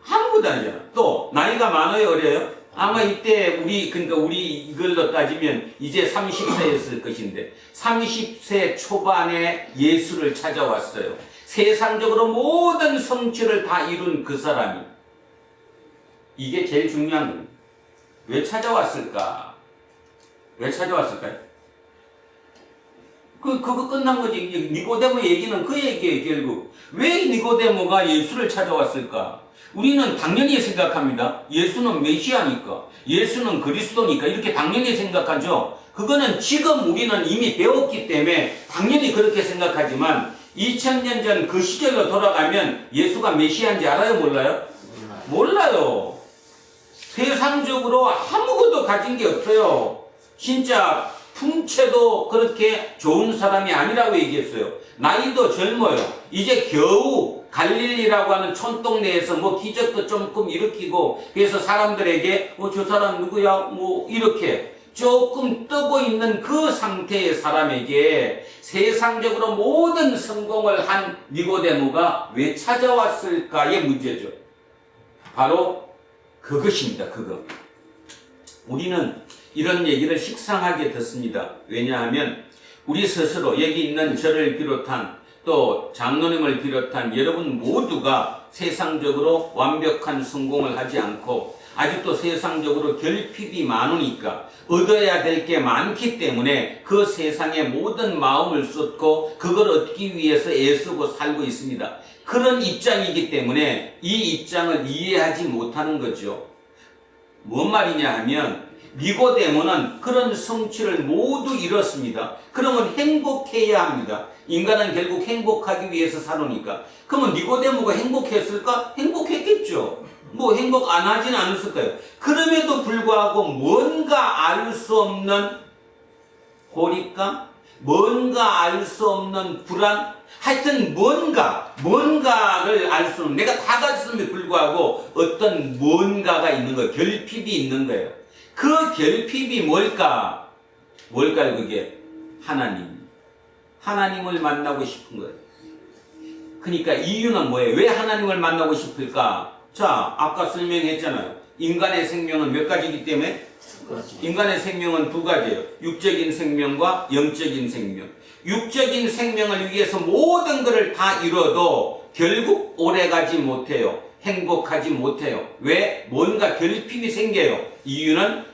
아무것도 아니잖아. 또 나이가 많아요, 어려요? 아마 이때 우리 이걸로 따지면 이제 30세였을 것인데 30세 초반에 예수를 찾아왔어요. 세상적으로 모든 성취를 다 이룬 그 사람이. 이게 제일 중요한 겁니다. 왜 찾아왔을까? 왜 찾아왔을까요? 그거 끝난 거지. 니고데모 얘기는 그 얘기예요, 결국. 왜 니고데모가 예수를 찾아왔을까? 우리는 당연히 생각합니다. 예수는 메시아니까, 예수는 그리스도니까, 이렇게 당연히 생각하죠. 그거는 지금 우리는 이미 배웠기 때문에 당연히 그렇게 생각하지만 2000년 전 그 시절로 돌아가면 예수가 메시아인지 알아요, 몰라요? 몰라요. 세상적으로 아무것도 가진 게 없어요. 진짜 풍채도 그렇게 좋은 사람이 아니라고 얘기했어요. 나이도 젊어요. 이제 겨우 갈릴리라고 하는 촌동네에서 뭐 기적도 조금 일으키고, 그래서 사람들에게 저 사람 누구야? 뭐 이렇게 조금 뜨고 있는 그 상태의 사람에게 세상적으로 모든 성공을 한 니고데모가 왜 찾아왔을까의 문제죠. 바로 그것입니다. 그거. 우리는 이런 얘기를 식상하게 듣습니다. 왜냐하면 우리 스스로 여기 있는 저를 비롯한 또 장로님을 비롯한 여러분 모두가 세상적으로 완벽한 성공을 하지 않고 아직도 세상적으로 결핍이 많으니까 얻어야 될 게 많기 때문에 그 세상에 모든 마음을 쏟고 그걸 얻기 위해서 애쓰고 살고 있습니다. 그런 입장이기 때문에 이 입장을 이해하지 못하는 거죠. 뭔 말이냐 하면 니고데모는 그런 성취를 모두 이뤘습니다. 그러면 행복해야 합니다. 인간은 결국 행복하기 위해서 사노니까. 그러면 니고데모가 행복했을까? 행복했겠죠. 뭐 행복 안 하진 않았을까요? 그럼에도 불구하고 뭔가 알 수 없는 고립감? 뭔가 알 수 없는 불안? 하여튼 뭔가를 알 수 없는, 내가 다 가졌음에도 불구하고 어떤 뭔가가 있는 거예요. 결핍이 있는 거예요. 그 결핍이 뭘까요, 그게? 하나님을 만나고 싶은 거예요. 그러니까 이유는 뭐예요? 왜 하나님을 만나고 싶을까? 자, 아까 설명했잖아요. 인간의 생명은 몇 가지이기 때문에? 인간의 생명은 두 가지예요. 육적인 생명과 영적인 생명. 육적인 생명을 위해서 모든 것을 다 이뤄도 결국 오래가지 못해요. 행복하지 못해요. 왜? 뭔가 결핍이 생겨요. 이유는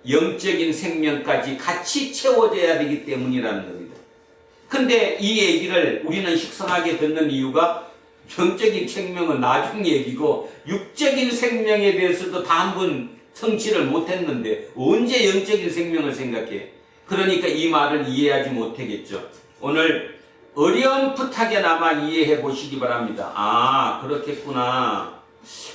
영적인 생명까지 같이 채워져야 되기 때문이라는 겁니다. 근데 이 얘기를 우리는 식상하게 듣는 이유가 영적인 생명은 나중 얘기고 육적인 생명에 대해서도 다 한 번 성취를 못했는데 언제 영적인 생명을 생각해? 그러니까 이 말을 이해하지 못하겠죠. 오늘 어렴풋하게나마 이해해 보시기 바랍니다. 아, 그렇겠구나.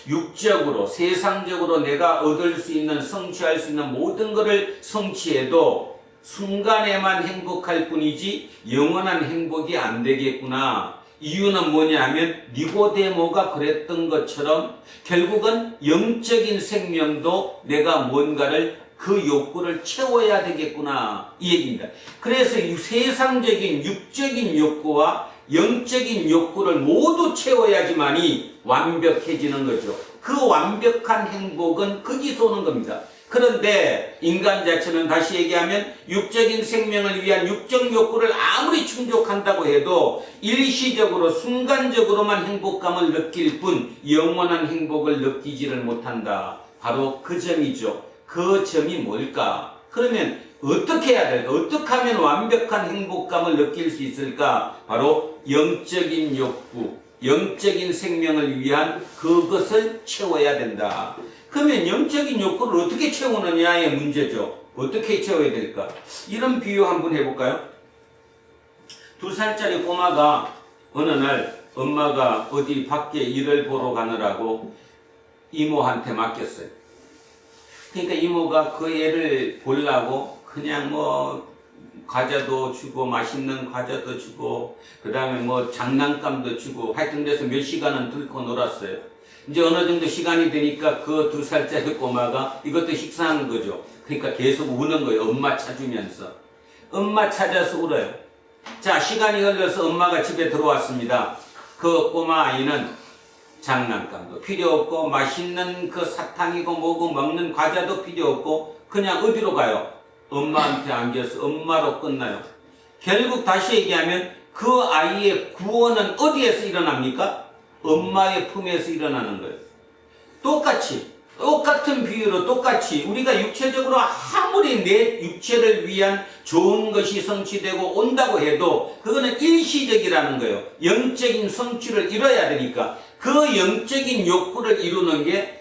육적으로, 세상적으로 내가 얻을 수 있는, 성취할 수 있는 모든 것을 성취해도 순간에만 행복할 뿐이지 영원한 행복이 안 되겠구나. 이유는 뭐냐 하면 니고데모가 그랬던 것처럼 결국은 영적인 생명도 내가 뭔가를 그 욕구를 채워야 되겠구나, 이 얘기입니다. 그래서 이 세상적인 육적인 욕구와 영적인 욕구를 모두 채워야지만이 완벽해지는 거죠. 그 완벽한 행복은 거기서 오는 겁니다. 그런데 인간 자체는 다시 얘기하면 육적인 생명을 위한 육적 욕구를 아무리 충족한다고 해도 일시적으로 순간적으로만 행복감을 느낄 뿐 영원한 행복을 느끼지를 못한다. 바로 그 점이죠. 그 점이 뭘까? 그러면 어떻게 해야 될까? 어떻게 하면 완벽한 행복감을 느낄 수 있을까? 바로 영적인 욕구, 영적인 생명을 위한 그것을 채워야 된다. 그러면 영적인 욕구를 어떻게 채우느냐의 문제죠. 어떻게 채워야 될까? 이런 비유 한번 해볼까요? 2살짜리 꼬마가 어느 날 엄마가 어디 밖에 일을 보러 가느라고 이모한테 맡겼어요. 그러니까 이모가 그 애를 보려고 그냥 뭐 과자도 주고 맛있는 과자도 주고 그 다음에 뭐 장난감도 주고 하여튼 그래서 몇 시간은 들고 놀았어요. 이제 어느 정도 시간이 되니까 그 2살짜리 꼬마가 이것도 식상한 거죠. 그러니까 계속 우는 거예요. 엄마 찾으면서. 엄마 찾아서 울어요. 자, 시간이 흘러서 엄마가 집에 들어왔습니다. 그 꼬마 아이는 장난감도 필요 없고 맛있는 그 사탕이고 뭐고 먹는 과자도 필요 없고 그냥 어디로 가요? 엄마한테 안겨서 엄마로 끝나요. 결국 다시 얘기하면 그 아이의 구원은 어디에서 일어납니까? 엄마의 품에서 일어나는 거예요. 똑같은 비유로 똑같이 우리가 육체적으로 아무리 내 육체를 위한 좋은 것이 성취되고 온다고 해도 그거는 일시적이라는 거예요. 영적인 성취를 이뤄야 되니까 그 영적인 욕구를 이루는 게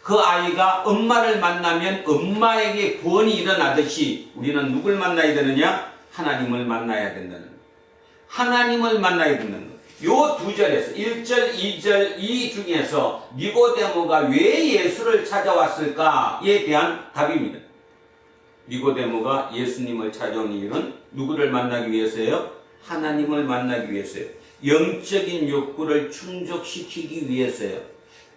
그 아이가 엄마를 만나면 엄마에게 구원이 일어나듯이 우리는 누굴 만나야 되느냐? 하나님을 만나야 된다는 거예요. 하나님을 만나야 된다는 거예요. 요 두 절에서 1절, 2절 이 중에서 니고데모가 왜 예수를 찾아왔을까에 대한 답입니다. 니고데모가 예수님을 찾아온 이유는 누구를 만나기 위해서예요? 하나님을 만나기 위해서예요. 영적인 욕구를 충족시키기 위해서예요.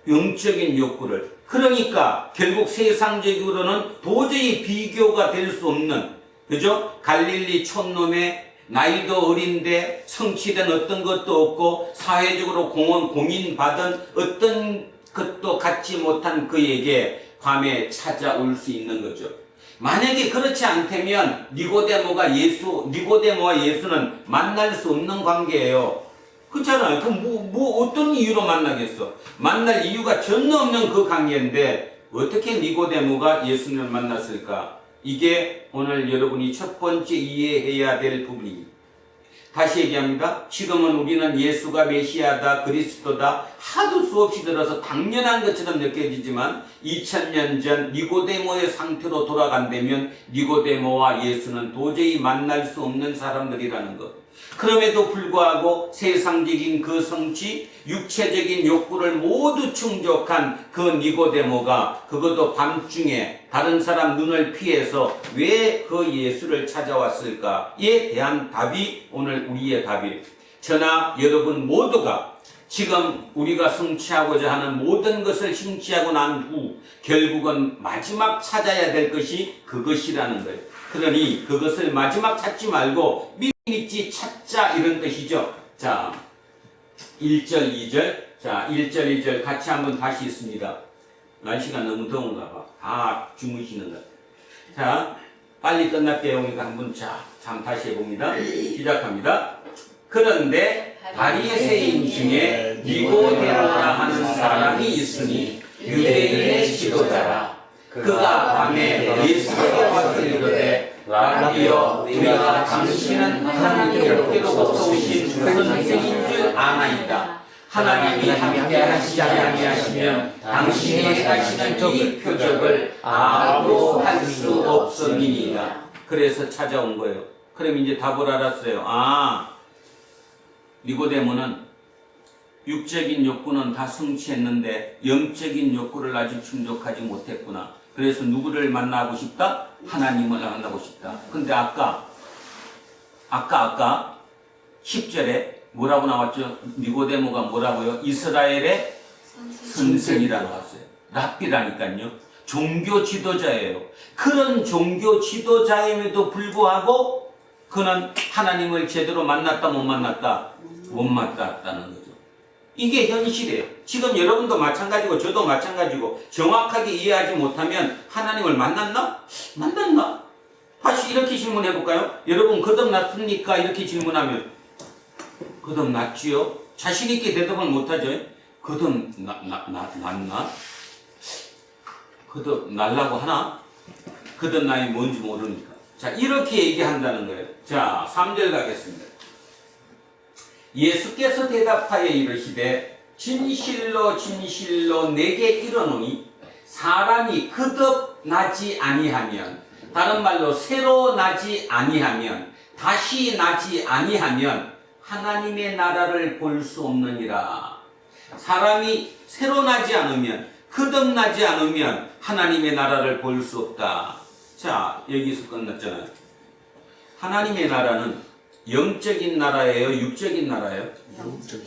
영적인 욕구를. 그러니까 결국 세상적으로는 도저히 비교가 될 수 없는, 그죠? 갈릴리 촌놈의 나이도 어린데 성취된 어떤 것도 없고 사회적으로 공인받은 어떤 것도 갖지 못한 그에게 밤에 찾아올 수 있는 거죠. 만약에 그렇지 않다면 니고데모와 예수는 만날 수 없는 관계예요. 그렇잖아요. 그럼 어떤 이유로 만나겠어? 만날 이유가 전혀 없는 그 관계인데 어떻게 니고데모가 예수님을 만났을까? 이게 오늘 여러분이 첫 번째 이해해야 될 부분입니다. 다시 얘기합니다. 지금은 우리는 예수가 메시아다, 그리스도다 하도 수없이 들어서 당연한 것처럼 느껴지지만 2000년 전 니고데모의 상태로 돌아간다면 니고데모와 예수는 도저히 만날 수 없는 사람들이라는 것. 그럼에도 불구하고 세상적인 그 성취, 육체적인 욕구를 모두 충족한 그 니고데모가 그것도 밤중에 다른 사람 눈을 피해서 왜 그 예수를 찾아왔을까에 대한 답이 오늘 우리의 답이에요. 저나 여러분 모두가 지금 우리가 성취하고자 하는 모든 것을 성취하고 난 후 결국은 마지막 찾아야 될 것이 그것이라는 거예요. 그러니 그것을 마지막 찾지 말고 믿지 찾자 이런 뜻이죠. 자, 1절 2절. 자, 1절 2절 같이 한번 다시 읽습니다. 날씨가 너무 더운가 봐. 다 주무시는 것. 자, 빨리 끝날게요. 그러니까 한번 참 다시 해봅니다. 시작합니다. 그런데 바리새인 중에 니고데모라 하는 사람이 있으니 유대인의 지도자라. 그가 밤에 예수께 와서 이르되 라비여, 우리가 당신은 하나님께로부터 오신 선생인 줄 아나이다. 하나님이 함께 하시지 아니하시면 당신이 행하시는 이 표적을 아무도 할 수 없음이니이다. 그래서 찾아온 거예요. 그럼 이제 답을 알았어요. 니고데모는 육적인 욕구는 다 성취했는데 영적인 욕구를 아직 충족하지 못했구나. 그래서 누구를 만나고 싶다? 하나님을 만나고 싶다. 근데 아까 10절에 뭐라고 나왔죠? 니고데모가 뭐라고요? 이스라엘의 선생이라 나왔어요. 랍비라니까요. 종교 지도자예요. 그런 종교 지도자임에도 불구하고 그는 하나님을 제대로 만났다 못 만났다? 못 만났다는 거죠. 이게 현실이에요. 지금 여러분도 마찬가지고 저도 마찬가지고 정확하게 이해하지 못하면 하나님을 만났나? 만났나? 다시 이렇게 질문해 볼까요? 여러분 거듭났습니까? 이렇게 질문하면 거듭났지요? 자신 있게 대답을 못하죠. 거듭났나? 거듭날라고 하나? 거듭나이 뭔지 모르니까. 자, 이렇게 얘기한다는 거예요. 자, 3절 가겠습니다. 예수께서 대답하여 이르시되 진실로 진실로 내게 이르노니 사람이 거듭나지 아니하면, 다른 말로 새로 나지 아니하면, 다시 나지 아니하면 하나님의 나라를 볼 수 없느니라. 사람이 새로 나지 않으면, 거듭나지 않으면 하나님의 나라를 볼 수 없다. 자, 여기서 끝났잖아요. 하나님의 나라는 영적인 나라예요? 육적인 나라예요?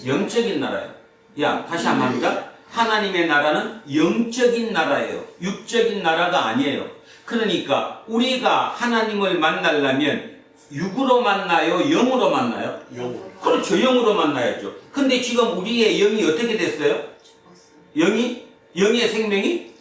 영적인 나라예요. 야, 다시 한번 합니다. 하나님의 나라는 영적인 나라예요. 육적인 나라가 아니에요. 그러니까 우리가 하나님을 만나려면 육으로 만나요? 영으로 만나요? 영. 그렇죠. 영으로 만나야죠. 근데 지금 우리의 영이 어떻게 됐어요? 영의 생명이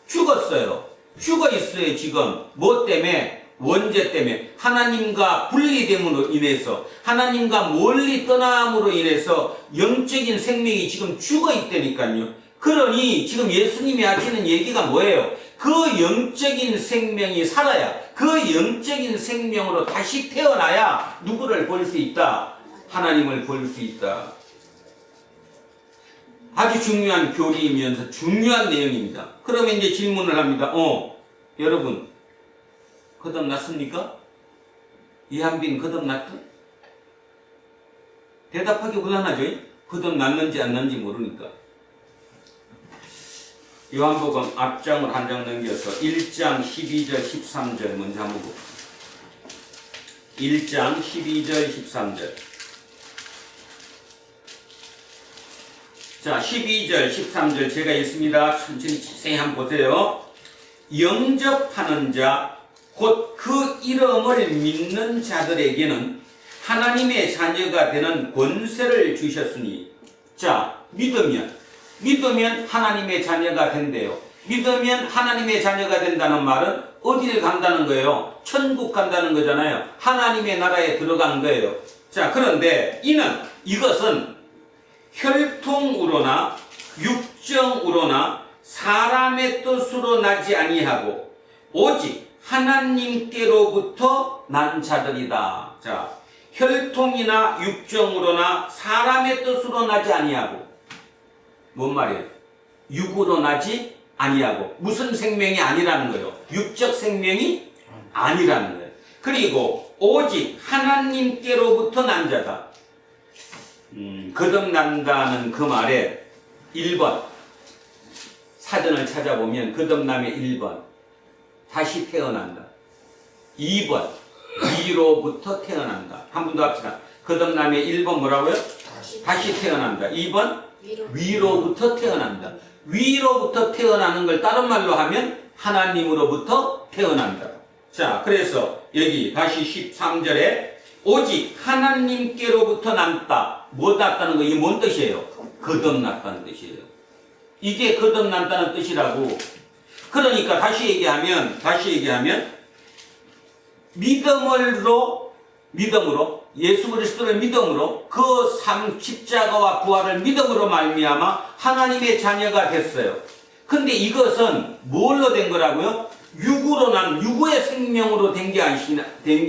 죽었어요. 죽어 있어요. 지금 뭐 때문에? 원죄 때문에, 하나님과 분리됨으로 인해서, 하나님과 멀리 떠남으로 인해서 영적인 생명이 지금 죽어 있다니까요. 그러니 지금 예수님이 하시는 얘기가 뭐예요? 그 영적인 생명이 살아야, 그 영적인 생명으로 다시 태어나야 누구를 볼 수 있다? 하나님을 볼 수 있다. 아주 중요한 교리이면서 중요한 내용입니다. 그러면 이제 질문을 합니다. 여러분 거듭났습니까? 이한빈 거듭났다? 대답하기 곤란하죠? 거듭났는지 안 났는지 모르니까. 요한복음 앞장을 한 장 넘겨서 1장 12절 13절 먼저 한번 봅시다. 1장 12절 13절. 자, 12절, 13절 제가 읽습니다. 천천히 자세히 한번 보세요. 영접하는 자, 곧 그 이름을 믿는 자들에게는 하나님의 자녀가 되는 권세를 주셨으니. 자, 믿으면 하나님의 자녀가 된대요. 믿으면 하나님의 자녀가 된다는 말은 어디를 간다는 거예요? 천국 간다는 거잖아요. 하나님의 나라에 들어가는 거예요. 자, 그런데 이것은 혈통으로나 육정으로나 사람의 뜻으로 나지 아니하고 오직 하나님께로부터 난 자들이다. 자, 혈통이나 육정으로나 사람의 뜻으로 나지 아니하고, 뭔 말이에요? 육으로 나지 아니하고, 무슨 생명이 아니라는 거예요? 육적 생명이 아니라는 거예요. 그리고 오직 하나님께로부터 난 자다. 거듭난다는 그 말에 1번 사전을 찾아보면 거듭남의 1번 다시 태어난다. 2번 위로부터 태어난다. 한 번 더 합시다. 거듭남의 1번 뭐라고요? 다시 태어난다. 2번 위로부터 태어난다. 위로부터 태어나는 걸 다른 말로 하면 하나님으로부터 태어난다. 자, 그래서 여기 다시 13절에 오직 하나님께로부터 났다. 뭐 났다는 거, 이게 뭔 뜻이에요? 거듭났다는 뜻이에요. 이게 거듭났다는 뜻이라고. 그러니까 다시 얘기하면 믿음으로 예수 그리스도를 믿음으로 그 십자가와 부활을 믿음으로 말미암아 하나님의 자녀가 됐어요. 근데 이것은 뭘로 된 거라고요? 육의 생명으로 된 게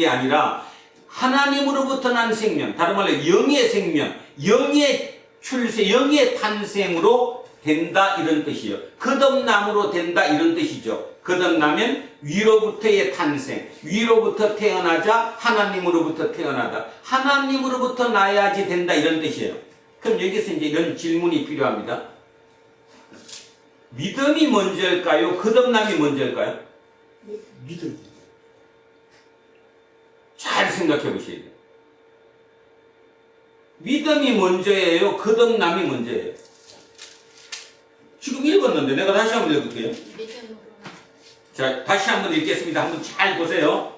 아니라 하나님으로부터 난 생명, 다른 말로 영의 생명, 영의 출세, 영의 탄생으로 된다 이런 뜻이에요. 거듭남으로 된다 이런 뜻이죠. 거듭나면 위로부터의 탄생, 위로부터 태어나자 하나님으로부터 태어나다, 하나님으로부터 나야지 된다 이런 뜻이에요. 그럼 여기서 이제 이런 질문이 필요합니다. 믿음이 먼저일까요? 거듭남이 먼저일까요? 믿음. 잘 생각해 보셔야 돼요. 믿음이 먼저예요? 거듭남이 먼저예요? 지금 읽었는데 내가 다시 한번 읽을게요. 자, 다시 한번 읽겠습니다. 한번 잘 보세요.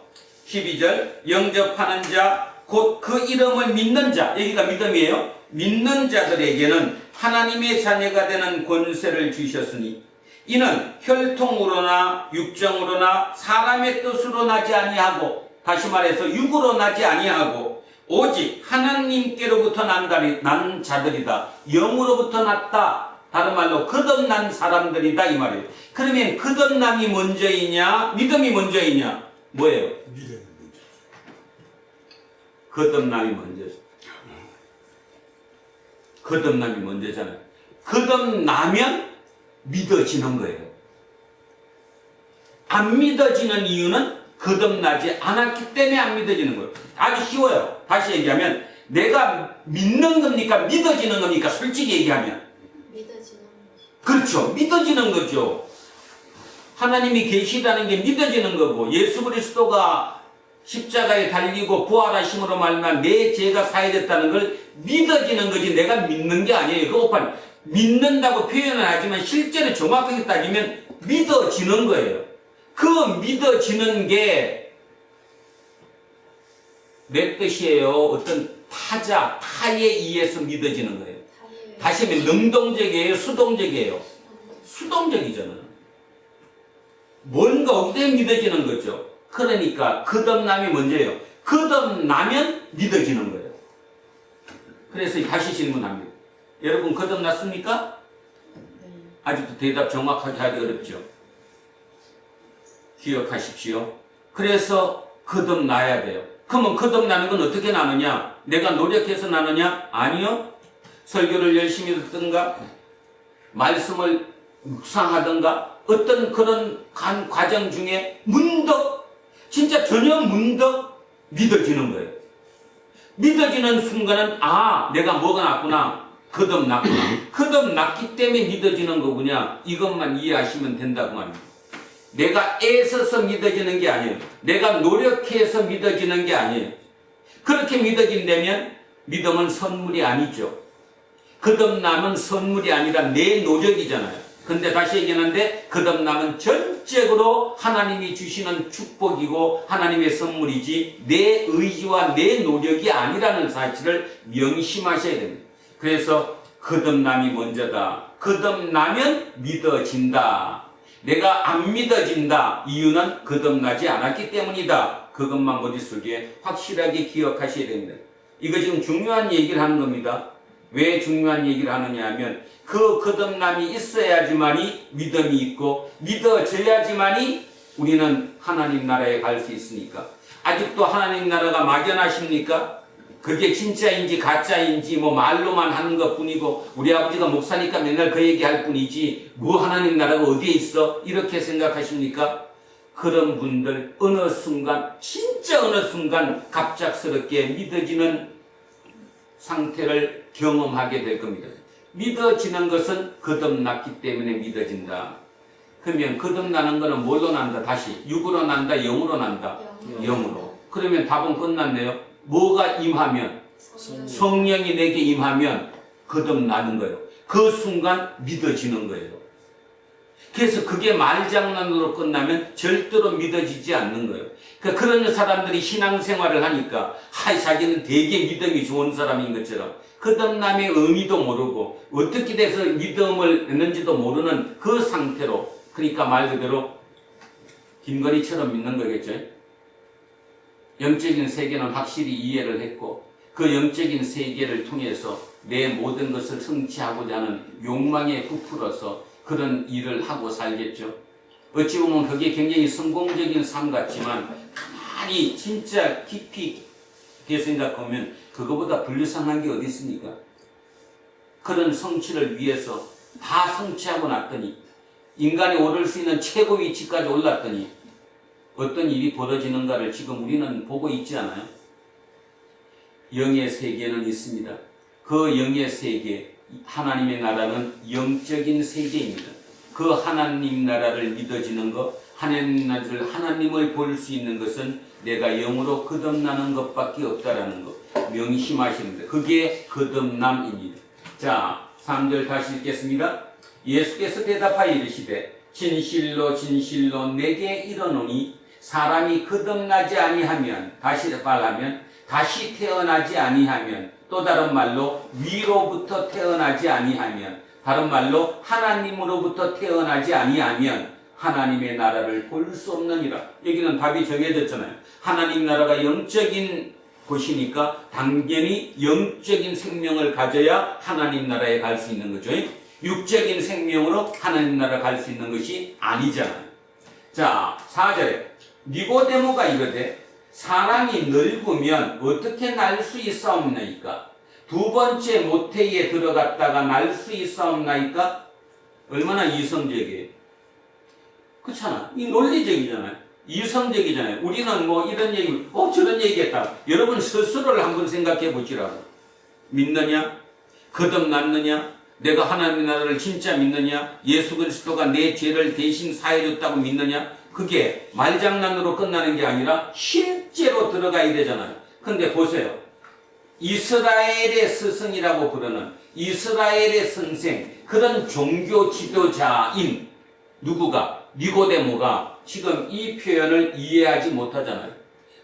12절 영접하는 자, 곧 그 이름을 믿는 자, 여기가 믿음이에요. 믿는 자들에게는 하나님의 자녀가 되는 권세를 주셨으니 이는 혈통으로나 육정으로나 사람의 뜻으로 나지 아니하고, 다시 말해서 육으로 나지 아니하고 오직 하나님께로부터 난 자들이다. 영으로부터 났다. 다른 말로 거듭난 사람들이다 이 말이에요. 그러면 거듭남이 먼저이냐 믿음이 먼저이냐? 뭐예요? 믿음. 거듭남이 먼저죠. 거듭남이 먼저잖아요. 거듭나면 믿어지는 거예요. 안 믿어지는 이유는 거듭나지 않았기 때문에 안 믿어지는 거예요. 아주 쉬워요. 다시 얘기하면 내가 믿는 겁니까? 믿어지는 겁니까? 솔직히 얘기하면 그렇죠. 믿어지는 거죠. 하나님이 계시다는 게 믿어지는 거고, 예수 그리스도가 십자가에 달리고 부활하심으로 말미암아 내 죄가 사해졌다는 걸 믿어지는 거지 내가 믿는 게 아니에요. 그 오빠는 믿는다고 표현을 하지만 실제로 정확하게 따지면 믿어지는 거예요. 그 믿어지는 게 내 뜻이에요. 어떤 타에 의해서 믿어지는 거예요. 다시 하면 능동적이에요? 수동적이에요? 수동적이잖아요. 뭔가 없기 때문에 믿어지는 거죠. 그러니까 거듭남이 먼저예요. 거듭나면 믿어지는 거예요. 그래서 다시 질문합니다. 여러분 거듭났습니까? 아직도 대답 정확하게 하기 어렵죠. 기억하십시오. 그래서 거듭나야 돼요. 그러면 거듭나는 건 어떻게 나느냐? 내가 노력해서 나느냐? 아니요. 설교를 열심히 듣든가 말씀을 묵상하든가 어떤 그런 과정 중에 문득, 진짜 전혀 문득 믿어지는 거예요. 믿어지는 순간은 아, 내가 뭐가 났구나. 거듭났구나. 거듭났기 때문에 믿어지는 거구나. 이것만 이해하시면 된다고 말입니다. 내가 애써서 믿어지는 게 아니에요. 내가 노력해서 믿어지는 게 아니에요. 그렇게 믿어진다면 믿음은 선물이 아니죠. 거듭남은 선물이 아니라 내 노력이잖아요. 근데 다시 얘기하는데 거듭남은 전적으로 하나님이 주시는 축복이고 하나님의 선물이지 내 의지와 내 노력이 아니라는 사실을 명심하셔야 됩니다. 그래서 거듭남이 먼저다. 거듭나면 믿어진다. 내가 안 믿어진다. 이유는 거듭나지 않았기 때문이다. 그것만 머릿속에 확실하게 기억하셔야 됩니다. 이거 지금 중요한 얘기를 하는 겁니다. 왜 중요한 얘기를 하느냐 하면 그 거듭남이 있어야지만이 믿음이 있고 믿어져야지만이 우리는 하나님 나라에 갈 수 있으니까. 아직도 하나님 나라가 막연하십니까? 그게 진짜인지 가짜인지 뭐 말로만 하는 것 뿐이고 우리 아버지가 목사니까 맨날 그 얘기할 뿐이지 뭐 하나님 나라가 어디에 있어? 이렇게 생각하십니까? 그런 분들 어느 순간 진짜 어느 순간 갑작스럽게 믿어지는 상태를 경험하게 될 겁니다. 믿어지는 것은 거듭났기 때문에 믿어진다. 그러면 거듭나는 것은 뭘로 난다? 다시 육으로 난다? 영으로 난다? 영으로. 그러면 답은 끝났네요. 뭐가 임하면? 성령이 내게 임하면 거듭나는 거예요. 그 순간 믿어지는 거예요. 그래서 그게 말장난으로 끝나면 절대로 믿어지지 않는 거예요. 그러니까 그런 사람들이 신앙생활을 하니까 자기는 되게 믿음이 좋은 사람인 것처럼 거듭남의 의미도 모르고 어떻게 돼서 믿음을 했는지도 모르는 그 상태로, 그러니까 말 그대로 김건희처럼 믿는 거겠죠. 영적인 세계는 확실히 이해를 했고 그 영적인 세계를 통해서 내 모든 것을 성취하고자 하는 욕망에 부풀어서 그런 일을 하고 살겠죠. 어찌 보면 그게 굉장히 성공적인 삶 같지만 가만히 진짜 깊이 생각하면 그거보다 불쌍한 게 어디 있습니까? 그런 성취를 위해서 다 성취하고 났더니 인간이 오를 수 있는 최고 위치까지 올랐더니 어떤 일이 벌어지는가를 지금 우리는 보고 있지 않아요? 영의 세계는 있습니다. 그 영의 세계, 하나님의 나라는 영적인 세계입니다. 그 하나님 나라를 믿어지는 것, 하나님을 볼 수 있는 것은 내가 영으로 거듭나는 것밖에 없다라는 것 명심하시는데 그게 거듭남입니다. 자, 3절 다시 읽겠습니다. 예수께서 대답하여 이르시되 진실로 진실로 내게 이르노니 사람이 거듭나지 아니하면 다시 말하면 다시 태어나지 아니하면 또 다른 말로 위로부터 태어나지 아니하면 다른 말로 하나님으로부터 태어나지 아니하면 하나님의 나라를 볼 수 없느니라. 여기는 답이 정해졌잖아요. 하나님 나라가 영적인 곳이니까 당연히 영적인 생명을 가져야 하나님 나라에 갈 수 있는 거죠. 육적인 생명으로 하나님 나라 갈 수 있는 것이 아니잖아요. 자, 4절에 니고데모가 이르되 사람이 늙으면 어떻게 날 수 있사옵나이까? 두 번째 모태에 들어갔다가 날 수 있사옵나이까? 얼마나 이성적이에요. 그렇잖아. 이 논리적이잖아요. 이성적이잖아요. 우리는 뭐 이런 얘기, 저런 얘기했다. 여러분 스스로를 한번 생각해 보시라고. 믿느냐? 거듭났느냐? 내가 하나님의 나라를 진짜 믿느냐? 예수 그리스도가 내 죄를 대신 사해줬다고 믿느냐? 그게 말장난으로 끝나는 게 아니라 실제로 들어가야 되잖아요. 근데 보세요. 이스라엘의 스승이라고 부르는 이스라엘의 선생, 그런 종교 지도자인 누구가? 니고데모가 지금 이 표현을 이해하지 못하잖아요.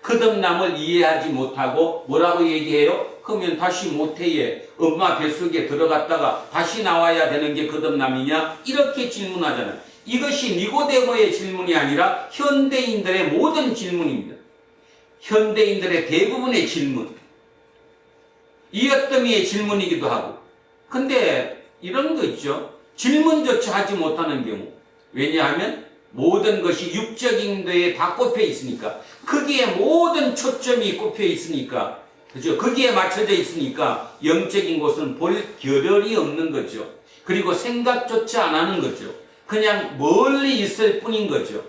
거듭남을 이해하지 못하고 뭐라고 얘기해요? 그러면 다시 모태에 엄마 뱃속에 들어갔다가 다시 나와야 되는 게 거듭남이냐? 이렇게 질문하잖아요. 이것이 니고데모의 질문이 아니라 현대인들의 모든 질문입니다. 현대인들의 대부분의 질문. 이어떠미의 질문이기도 하고. 근데 이런 거 있죠. 질문조차 하지 못하는 경우. 왜냐하면 모든 것이 육적인 데에 다 꼽혀 있으니까. 거기에 모든 초점이 꼽혀 있으니까. 그죠? 거기에 맞춰져 있으니까 영적인 곳은 볼 겨를이 없는 거죠. 그리고 생각조차 안 하는 거죠. 그냥 멀리 있을 뿐인 거죠.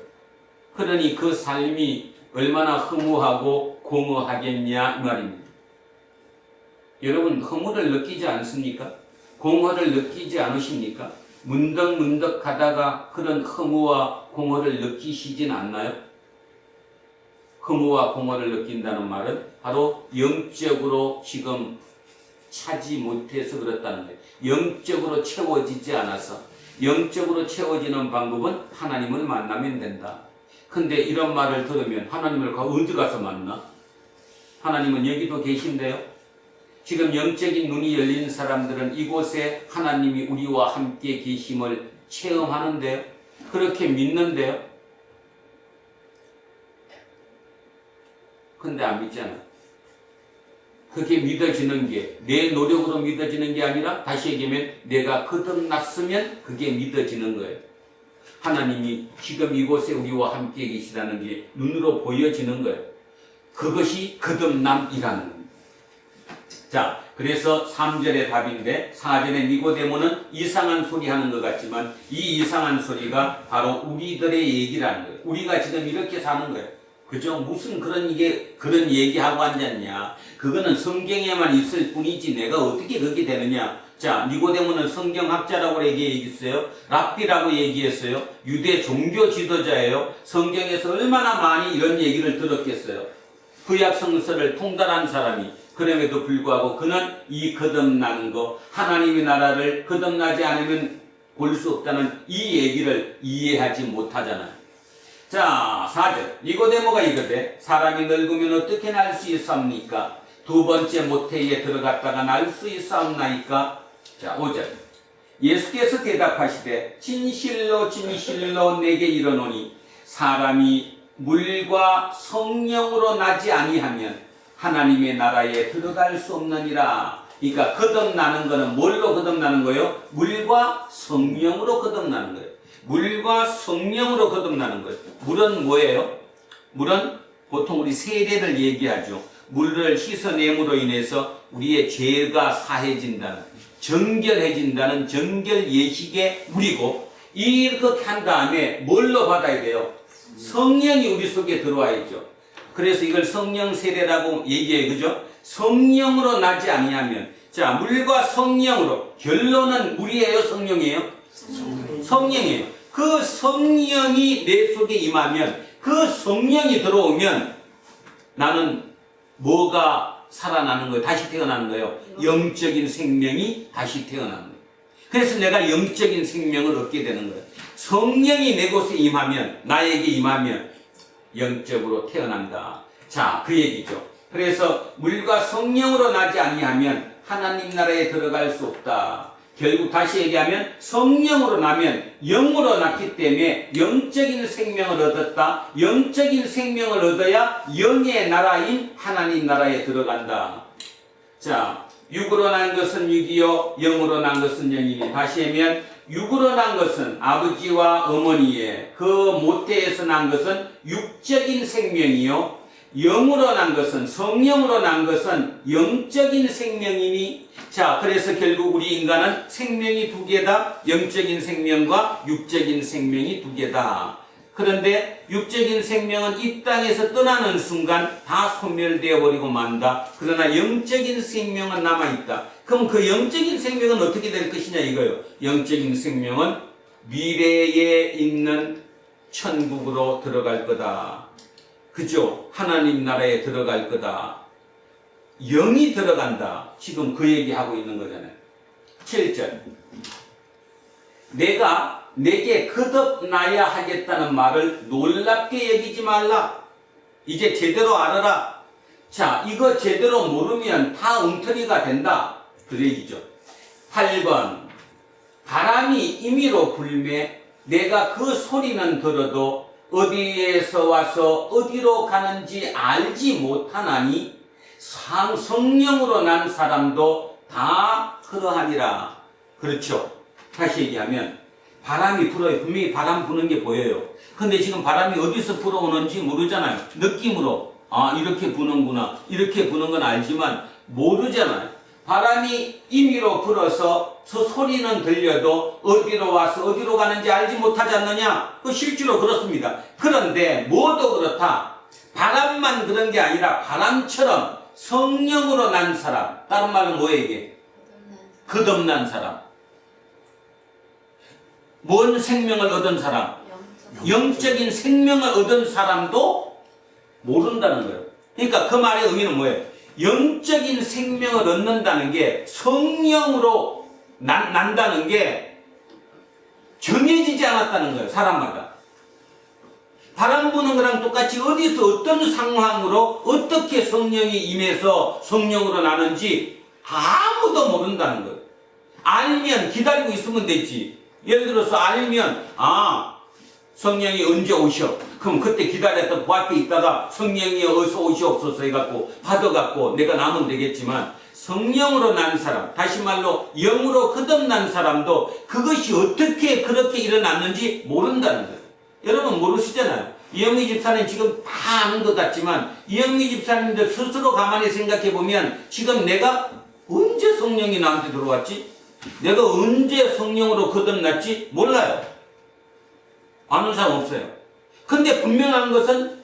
그러니 그 삶이 얼마나 허무하고 공허하겠냐 이 말입니다. 여러분 허무를 느끼지 않습니까? 공허를 느끼지 않으십니까? 문득문득 하다가 그런 허무와 공허를 느끼시진 않나요? 허무와 공허를 느낀다는 말은 바로 영적으로 지금 차지 못해서 그렇다는 거예요. 영적으로 채워지지 않아서. 영적으로 채워지는 방법은 하나님을 만나면 된다. 근데 이런 말을 들으면 하나님을 어디 가서 만나? 하나님은 여기도 계신데요. 지금 영적인 눈이 열린 사람들은 이곳에 하나님이 우리와 함께 계심을 체험하는데요. 그렇게 믿는데요. 근데 안 믿잖아. 그게 믿어지는 게 내 노력으로 믿어지는 게 아니라 다시 얘기하면 내가 거듭났으면 그게 믿어지는 거예요. 하나님이 지금 이곳에 우리와 함께 계시다는 게 눈으로 보여지는 거예요. 그것이 거듭남이라는 겁니다. 자, 그래서 3절의 답인데 4절의 니고데모는 이상한 소리 하는 것 같지만 이 이상한 소리가 바로 우리들의 얘기라는 거예요. 우리가 지금 이렇게 사는 거예요. 그죠? 무슨 그런 얘기하고 앉았냐. 그거는 성경에만 있을 뿐이지 내가 어떻게 그렇게 되느냐. 자, 니고데모는 성경학자라고 얘기했어요. 랍비라고 얘기했어요. 유대 종교 지도자예요. 성경에서 얼마나 많이 이런 얘기를 들었겠어요. 구약 성서를 통달한 사람이. 그럼에도 불구하고 그는 이 거듭나는 거, 하나님의 나라를 거듭나지 않으면 볼 수 없다는 이 얘기를 이해하지 못하잖아요. 자, 4절. 니고데모가 이거되 사람이 늙으면 어떻게 날 수 있사옵니까? 두 번째 모태에 들어갔다가 날 수 있사옵나이까? 자, 5절. 예수께서 대답하시되 진실로 진실로 내게 이르노니 사람이 물과 성령으로 나지 아니하면 하나님의 나라에 들어갈 수 없느니라. 그러니까 거듭나는 거는 뭘로 거듭나는 거예요? 물과 성령으로 거듭나는 거예요. 물과 성령으로 거듭나는 거예요. 물은 뭐예요? 물은 보통 우리 세례를 얘기하죠. 물을 씻어냄으로 인해서 우리의 죄가 사해진다는, 정결해진다는 정결 예식의 물이고, 이렇게 한 다음에 뭘로 받아야 돼요? 성령이 우리 속에 들어와야죠. 그래서 이걸 성령 세례라고 얘기해요. 그죠? 성령으로 나지 아니하면, 자, 물과 성령으로, 결론은 물이에요, 성령이에요? 성령이에요. 그 성령이 내 속에 임하면, 그 성령이 들어오면 나는 뭐가 살아나는 거예요? 다시 태어나는 거예요. 영적인 생명이 다시 태어나는 거예요. 그래서 내가 영적인 생명을 얻게 되는 거예요. 성령이 내 곳에 임하면, 나에게 임하면 영적으로 태어난다. 자, 그 얘기죠. 그래서 물과 성령으로 나지 아니하면 하나님 나라에 들어갈 수 없다. 결국 다시 얘기하면 성령으로 나면 영으로 났기 때문에 영적인 생명을 얻었다. 영적인 생명을 얻어야 영의 나라인 하나님 나라에 들어간다. 자, 육으로 난 것은 육이요 영으로 난 것은 영이니. 다시 하면 육으로 난 것은 아버지와 어머니의 그 모태에서 난 것은 육적인 생명이요, 영으로 난 것은, 성령으로 난 것은 영적인 생명이니. 자, 그래서 결국 우리 인간은 생명이 두 개다. 영적인 생명과 육적인 생명이 두 개다. 그런데 육적인 생명은 이 땅에서 떠나는 순간 다 소멸되어 버리고 만다. 그러나 영적인 생명은 남아있다. 그럼 그 영적인 생명은 어떻게 될 것이냐 이거예요. 영적인 생명은 미래에 있는 천국으로 들어갈 거다. 그죠? 하나님 나라에 들어갈 거다. 영이 들어간다. 지금 그 얘기하고 있는 거잖아요. 7절. 내게 거듭나야 하겠다는 말을 놀랍게 여기지 말라. 이제 제대로 알아라. 자, 이거 제대로 모르면 다 엉터리가 된다. 그 얘기죠. 8번. 바람이 임의로 불매 내가 그 소리는 들어도 어디에서 와서 어디로 가는지 알지 못하나니 성령으로 난 사람도 다 그러하니라. 그렇죠. 다시 얘기하면 바람이 불어요. 분명히 바람 부는 게 보여요. 근데 지금 바람이 어디서 불어오는지 모르잖아요. 느낌으로 이렇게 부는구나, 이렇게 부는 건 알지만 모르잖아요. 바람이 임의로 불어서 저 소리는 들려도 어디로 와서 어디로 가는지 알지 못하지 않느냐? 그 실제로 그렇습니다. 그런데 모두 그렇다. 바람만 그런 게 아니라 바람처럼 성령으로 난 사람, 다른 말은 뭐예요 이게? 거듭난 사람. 뭔 생명을 얻은 사람? 영적인 생명을 얻은 사람도 모른다는 거예요. 그러니까 그 말의 의미는 뭐예요? 영적인 생명을 얻는다는 게 성령으로 난다는 게 정해지지 않았다는 거예요. 사람마다. 바람 부는 거랑 똑같이 어디서 어떤 상황으로 어떻게 성령이 임해서 성령으로 나는지 아무도 모른다는 거예요. 알면 기다리고 있으면 되지. 예를 들어서 알면 성령이 언제 오셔? 그럼 그때 기다렸다 그 앞에 있다가 성령이 어서 오시옵소서 해갖고 받아갖고 내가 나면 되겠지만 성령으로 난 사람, 다시 말로 영으로 거듭난 사람도 그것이 어떻게 그렇게 일어났는지 모른다는 거예요. 여러분 모르시잖아요. 이영미 집사는 지금 다 아는 것 같지만 이영미 집사님도 스스로 가만히 생각해 보면 지금 내가 언제 성령이 나한테 들어왔지? 내가 언제 성령으로 거듭났지? 몰라요. 아는 사람 없어요. 근데 분명한 것은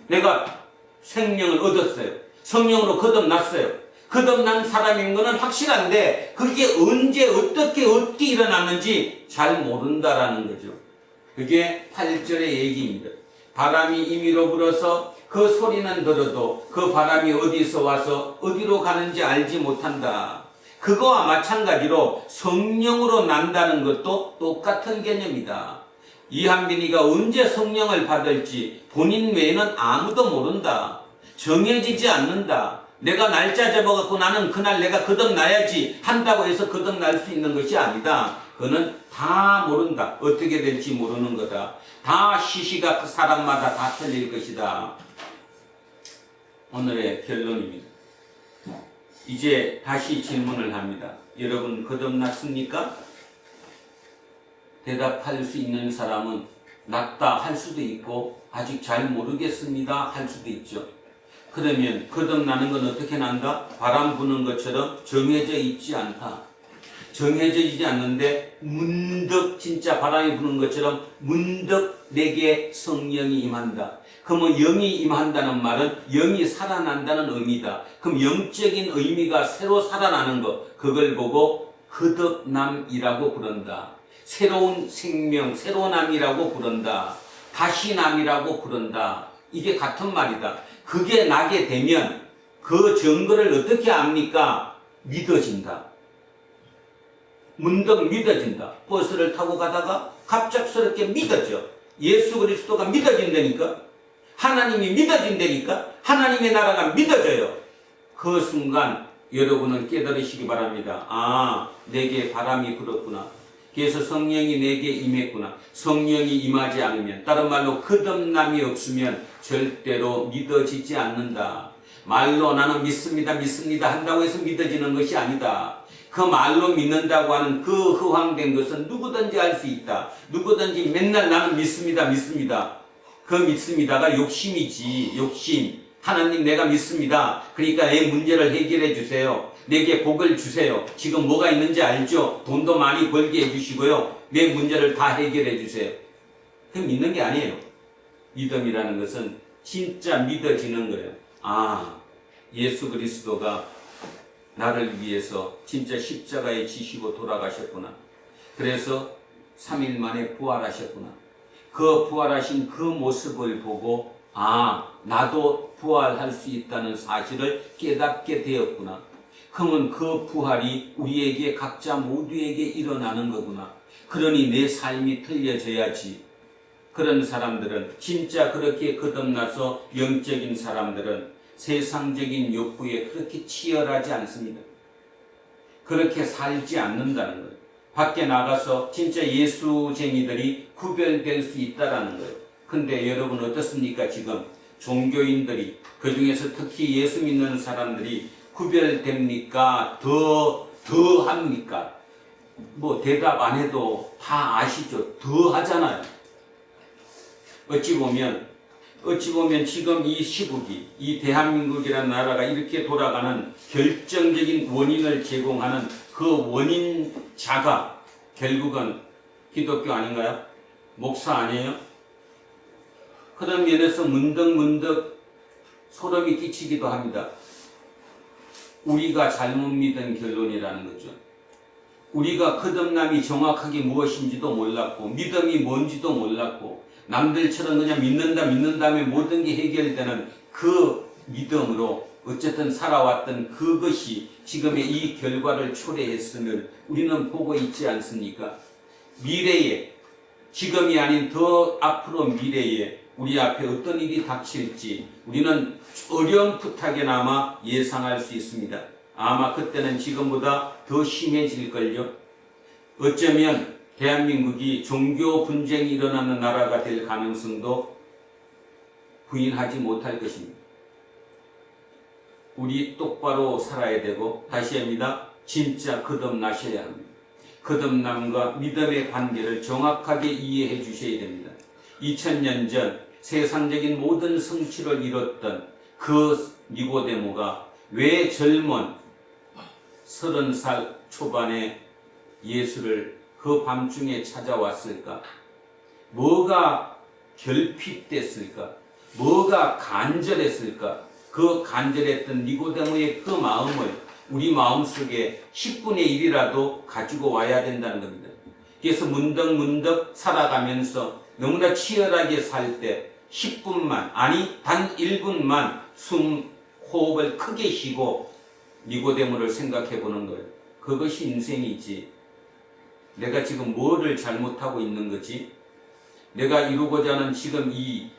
내가 생명을 얻었어요. 성령으로 거듭났어요. 거듭난 사람인 것은 확실한데 그게 언제 어떻게 일어났는지 잘 모른다라는 거죠. 그게 8절의 얘기입니다. 바람이 임의로 불어서 그 소리는 들어도 그 바람이 어디서 와서 어디로 가는지 알지 못한다. 그거와 마찬가지로 성령으로 난다는 것도 똑같은 개념이다. 이한빈이가 언제 성령을 받을지 본인 외에는 아무도 모른다. 정해지지 않는다. 내가 날짜 잡아갖고 나는 그날 내가 거듭나야지 한다고 해서 거듭날 수 있는 것이 아니다. 그는 다 모른다. 어떻게 될지 모르는 거다. 다 시시각 사람마다 다 틀릴 것이다. 오늘의 결론입니다. 이제 다시 질문을 합니다. 여러분 거듭났습니까? 대답할 수 있는 사람은 낫다 할 수도 있고 아직 잘 모르겠습니다 할 수도 있죠. 그러면 거듭나는 건 어떻게 난다? 바람 부는 것처럼 정해져 있지 않다. 정해져 있지 않는데 문득 진짜 바람이 부는 것처럼 문득 내게 성령이 임한다. 그러면 영이 임한다는 말은 영이 살아난다는 의미다. 그럼 영적인 의미가 새로 살아나는 것, 그걸 보고 거듭남이라고 부른다. 새로운 생명, 새로남이라고 부른다. 다시남이라고 부른다. 이게 같은 말이다. 그게 나게 되면 그 증거를 어떻게 압니까? 믿어진다. 문득 믿어진다. 버스를 타고 가다가 갑작스럽게 믿어져. 예수 그리스도가 믿어진다니까? 하나님이 믿어진다니까? 하나님의 나라가 믿어져요. 그 순간 여러분은 깨달으시기 바랍니다. 내게 바람이 불었구나. 그래서 성령이 내게 임했구나. 성령이 임하지 않으면, 다른 말로 거듭남이 없으면 절대로 믿어지지 않는다. 말로 나는 믿습니다 한다고 해서 믿어지는 것이 아니다. 그 말로 믿는다고 하는 그 허황된 것은 누구든지 알 수 있다. 누구든지 맨날 나는 믿습니다. 그 믿습니다가 욕심이지. 욕심. 하나님 내가 믿습니다. 그러니까 내 문제를 해결해 주세요. 내게 복을 주세요. 지금 뭐가 있는지 알죠? 돈도 많이 벌게 해주시고요. 내 문제를 다 해결해 주세요. 그 믿는 게 아니에요. 믿음이라는 것은 진짜 믿어지는 거예요. 예수 그리스도가 나를 위해서 진짜 십자가에 지시고 돌아가셨구나. 그래서 3일 만에 부활하셨구나. 그 부활하신 그 모습을 보고 나도 부활할 수 있다는 사실을 깨닫게 되었구나. 그러면 그 부활이 우리에게 각자 모두에게 일어나는 거구나. 그러니 내 삶이 틀려져야지. 그런 사람들은 진짜 그렇게 거듭나서 영적인 사람들은 세상적인 욕구에 그렇게 치열하지 않습니다. 그렇게 살지 않는다는 거예요. 밖에 나가서 진짜 예수쟁이들이 구별될 수 있다라는 거예요. 근데 여러분 어떻습니까? 지금 종교인들이, 그 중에서 특히 예수 믿는 사람들이 구별됩니까? 더 합니까? 뭐 대답 안 해도 다 아시죠? 더 하잖아요. 어찌 보면 지금 이 시국이, 이 대한민국이라는 나라가 이렇게 돌아가는 결정적인 원인을 제공하는 그 원인자가 결국은 기독교 아닌가요? 목사 아니에요? 그런 면에서 문득 소름이 끼치기도 합니다. 우리가 잘못 믿은 결론이라는 거죠. 우리가 거듭남이 정확하게 무엇인지도 몰랐고 믿음이 뭔지도 몰랐고 남들처럼 그냥 믿는다면 모든 게 해결되는 그 믿음으로 어쨌든 살아왔던 그것이 지금의 이 결과를 초래했음을 우리는 보고 있지 않습니까? 미래에, 지금이 아닌 더 앞으로 미래에 우리 앞에 어떤 일이 닥칠지 우리는 어렴풋하게나마 예상할 수 있습니다. 아마 그때는 지금보다 더 심해질걸요. 어쩌면 대한민국이 종교 분쟁이 일어나는 나라가 될 가능성도 부인하지 못할 것입니다. 우리 똑바로 살아야 되고, 다시 합니다. 진짜 거듭나셔야 합니다. 거듭남과 믿음의 관계를 정확하게 이해해 주셔야 됩니다. 2000년 전 세상적인 모든 성취를 이뤘던 그 니고데모가 왜 젊은 30살 초반에 예수를 그 밤중에 찾아왔을까? 뭐가 결핍됐을까? 뭐가 간절했을까? 그 간절했던 니고데모의 그 마음을 우리 마음속에 10분의 1이라도 가지고 와야 된다는 겁니다. 그래서 문득문득 살아가면서 너무나 치열하게 살 때 10분만, 아니 단 1분만 호흡을 크게 쉬고 니고데모를 생각해 보는 거예요. 그것이 인생이지. 내가 지금 뭐를 잘못하고 있는 거지? 내가 이루고자 하는 지금 이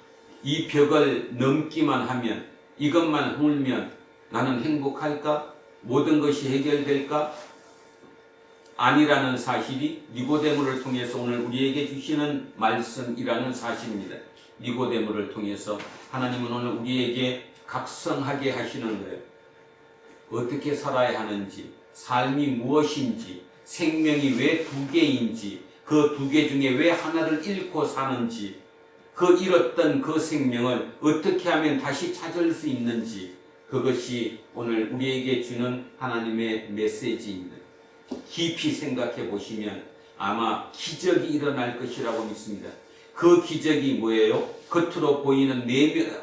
벽을 넘기만 하면, 이것만 훑면 나는 행복할까? 모든 것이 해결될까? 아니라는 사실이 니고데모를 통해서 오늘 우리에게 주시는 말씀이라는 사실입니다. 니고데모를 통해서 하나님은 오늘 우리에게 각성하게 하시는 거예요. 어떻게 살아야 하는지, 삶이 무엇인지, 생명이 왜 두 개인지, 그 두 개 중에 왜 하나를 잃고 사는지, 그 잃었던 그 생명을 어떻게 하면 다시 찾을 수 있는지, 그것이 오늘 우리에게 주는 하나님의 메시지입니다. 깊이 생각해 보시면 아마 기적이 일어날 것이라고 믿습니다. 그 기적이 뭐예요? 겉으로 보이는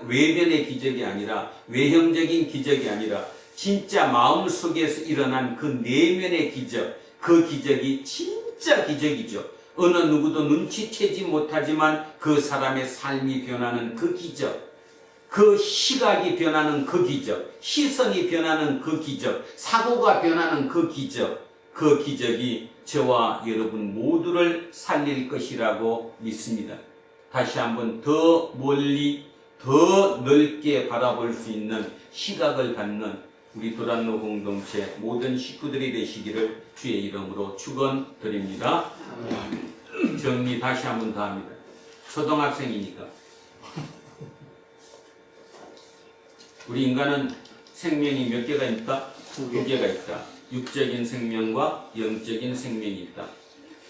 외면의 기적이 아니라, 외형적인 기적이 아니라 진짜 마음속에서 일어난 그 내면의 기적, 그 기적이 진짜 기적이죠. 어느 누구도 눈치채지 못하지만 그 사람의 삶이 변하는 그 기적, 그 시각이 변하는 그 기적, 시선이 변하는 그 기적, 사고가 변하는 그 기적, 그 기적이 저와 여러분 모두를 살릴 것이라고 믿습니다. 다시 한번 더 멀리, 더 넓게 바라볼 수 있는 시각을 갖는 우리 도란노 공동체 모든 식구들이 되시기를 주의 이름으로 축원드립니다. 정리 다시 한번 더 합니다. 초등학생이니까. 우리 인간은 생명이 몇 개가 있다? 두 개가 있다. 육적인 생명과 영적인 생명이 있다.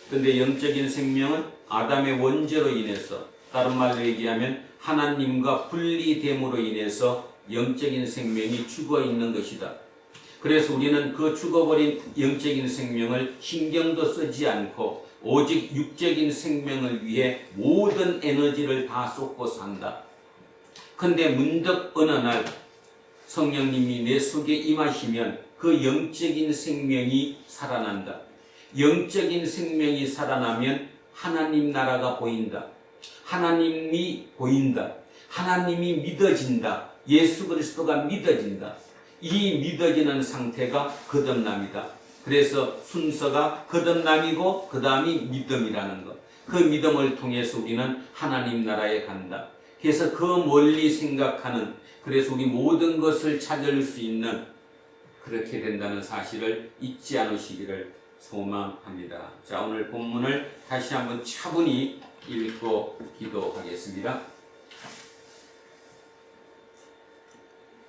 그런데 영적인 생명은 아담의 원죄로 인해서, 다른 말로 얘기하면 하나님과 분리됨으로 인해서 영적인 생명이 죽어 있는 것이다. 그래서 우리는 그 죽어버린 영적인 생명을 신경도 쓰지 않고 오직 육적인 생명을 위해 모든 에너지를 다 쏟고 산다. 근데 문득 어느 날 성령님이 내 속에 임하시면 그 영적인 생명이 살아난다. 영적인 생명이 살아나면 하나님 나라가 보인다. 하나님이 보인다. 하나님이 믿어진다. 예수 그리스도가 믿어진다. 이 믿어지는 상태가 거듭남이다. 그래서 순서가 거듭남이고 그 다음이 믿음이라는 것. 그 믿음을 통해서 우리는 하나님 나라에 간다. 그래서 그 멀리 생각하는, 그래서 우리 모든 것을 찾을 수 있는, 그렇게 된다는 사실을 잊지 않으시기를 소망합니다. 자, 오늘 본문을 다시 한번 차분히 읽고 기도하겠습니다.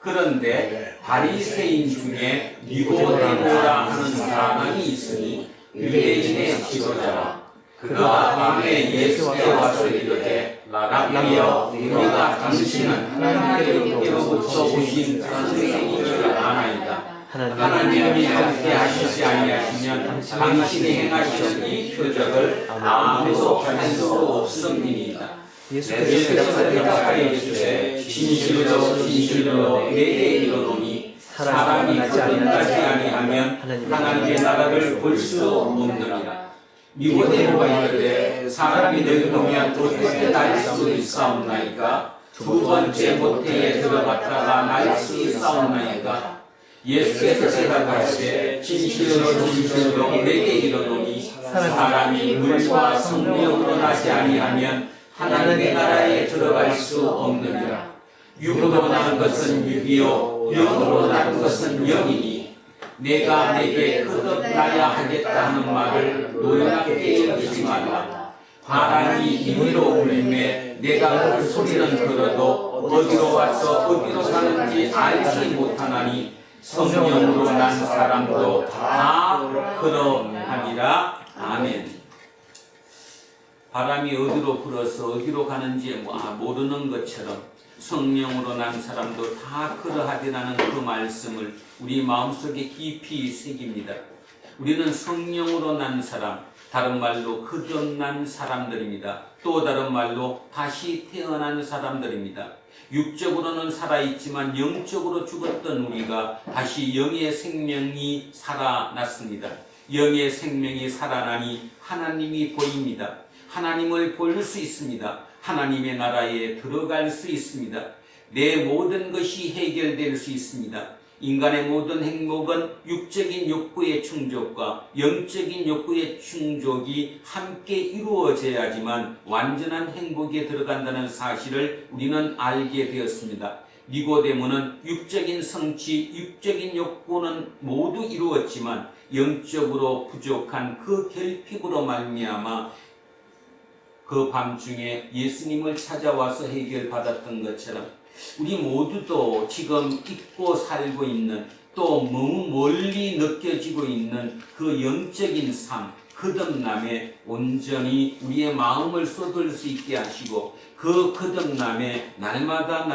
그런데 바리새인 중에 니고데모라 하는 사람이 있으니 유대인의 지도자라. 그가 밤에 예수께 와서 이르되 라비여, 우리가 당신은 하나님께로부터 오신 선생인 줄 아나이다. 하나님이 함께 하시지 아니하시면 당신이 행하시는 이 표적을 아무도 할 수 없음이니이다. 예수께서 대답하여 이르시되 진실로 내게 이르노니 사람이 거듭나지 아니하면 하나님의 나라를 볼 수 없느니라. 니고데모가 이르되 사람이 늙으면 어떻게 날 수 있사옵나이까? 두 번째 모태에 들어갔다가 날씨 싸움나이다. 예수께서 대답하시되 진실로 진실로 내게 이르노니 사람이 물과 성령으로 나지 아니하면 하나님의 나라에 들어갈 수 없느니라. 육으로 난 것은 육이요 영으로 난 것은 영이니 내가 내게 거듭나야 하겠다 하는 말을 놀랍게 여기지 말라. 바람이 임의로 불매 내가 그 소리는 들어도 어디로 와서 어디로 가는지 알지 못하나니 성령으로 난 사람도 다 그러하니라. 아멘. 바람이 어디로 불어서 어디로 가는지 모르는 것처럼 성령으로 난 사람도 다 그러하리라는 그 말씀을 우리 마음속에 깊이 새깁니다. 우리는 성령으로 난 사람, 다른 말로 거듭난 사람들입니다. 또 다른 말로 다시 태어난 사람들입니다. 육적으로는 살아있지만 영적으로 죽었던 우리가 다시 영의 생명이 살아났습니다. 영의 생명이 살아나니 하나님이 보입니다. 하나님을 볼 수 있습니다. 하나님의 나라에 들어갈 수 있습니다. 내 모든 것이 해결될 수 있습니다. 인간의 모든 행복은 육적인 욕구의 충족과 영적인 욕구의 충족이 함께 이루어져야지만 완전한 행복에 들어간다는 사실을 우리는 알게 되었습니다. 니고데모는 육적인 성취, 육적인 욕구는 모두 이루었지만 영적으로 부족한 그 결핍으로 말미암아 그 밤중에 예수님을 찾아와서 해결받았던 것처럼 우리 모두도 지금 잊고 살고 있는 또 너무 멀리 느껴지고 있는 그 영적인 삶, 거듭남에 온전히 우리의 마음을 쏟을 수 있게 하시고 그 거듭남에 날마다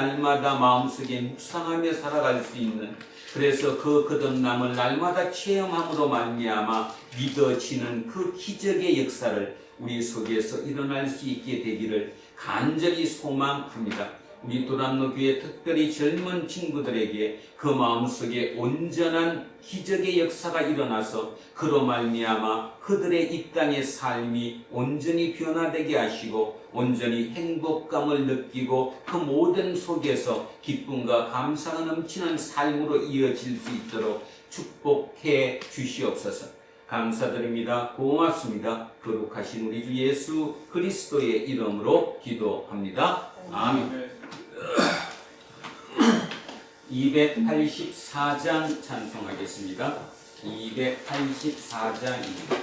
마음속에 묵상하며 살아갈 수 있는, 그래서 그 거듭남을 날마다 체험함으로 말미암아 믿어지는 그 기적의 역사를 우리 속에서 일어날 수 있게 되기를 간절히 소망합니다. 우리 도람노 교회 특별히 젊은 친구들에게 그 마음속에 온전한 기적의 역사가 일어나서 그로 말미암아 그들의 이 땅의 삶이 온전히 변화되게 하시고 온전히 행복감을 느끼고 그 모든 속에서 기쁨과 감사가 넘치는 삶으로 이어질 수 있도록 축복해 주시옵소서. 감사드립니다. 고맙습니다. 거룩하신 우리 주 예수 그리스도의 이름으로 기도합니다. 아멘. 284장 찬송하겠습니다. 284장입니다.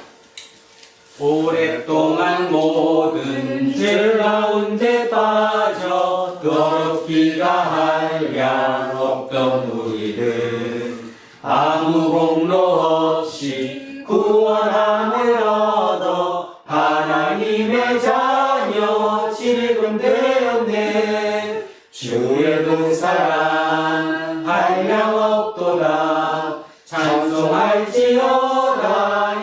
오랫동안 모든 죄 가운데 빠져 더럽기가 한량 없던 우리들 아무 공로 없이 구원함을 얻어 하나님의 자녀 지금 되었네. 주의 그 사랑 한량 없도다. 찬송할지어다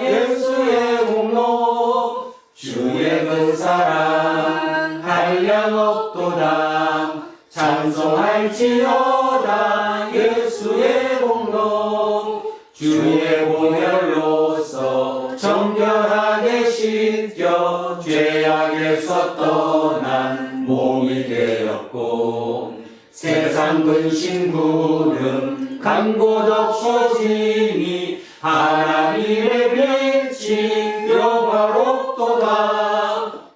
예수의 공로. 주의 그 사랑 한량 없도다. 찬송할지어다 예수의 공로. 주의 보혈로서 정결하게 씻겨 죄악에서 떠난 몸이 되었고 세상 근심 구름 간곳 없어지니 하나님의 빛이 영화롭도다.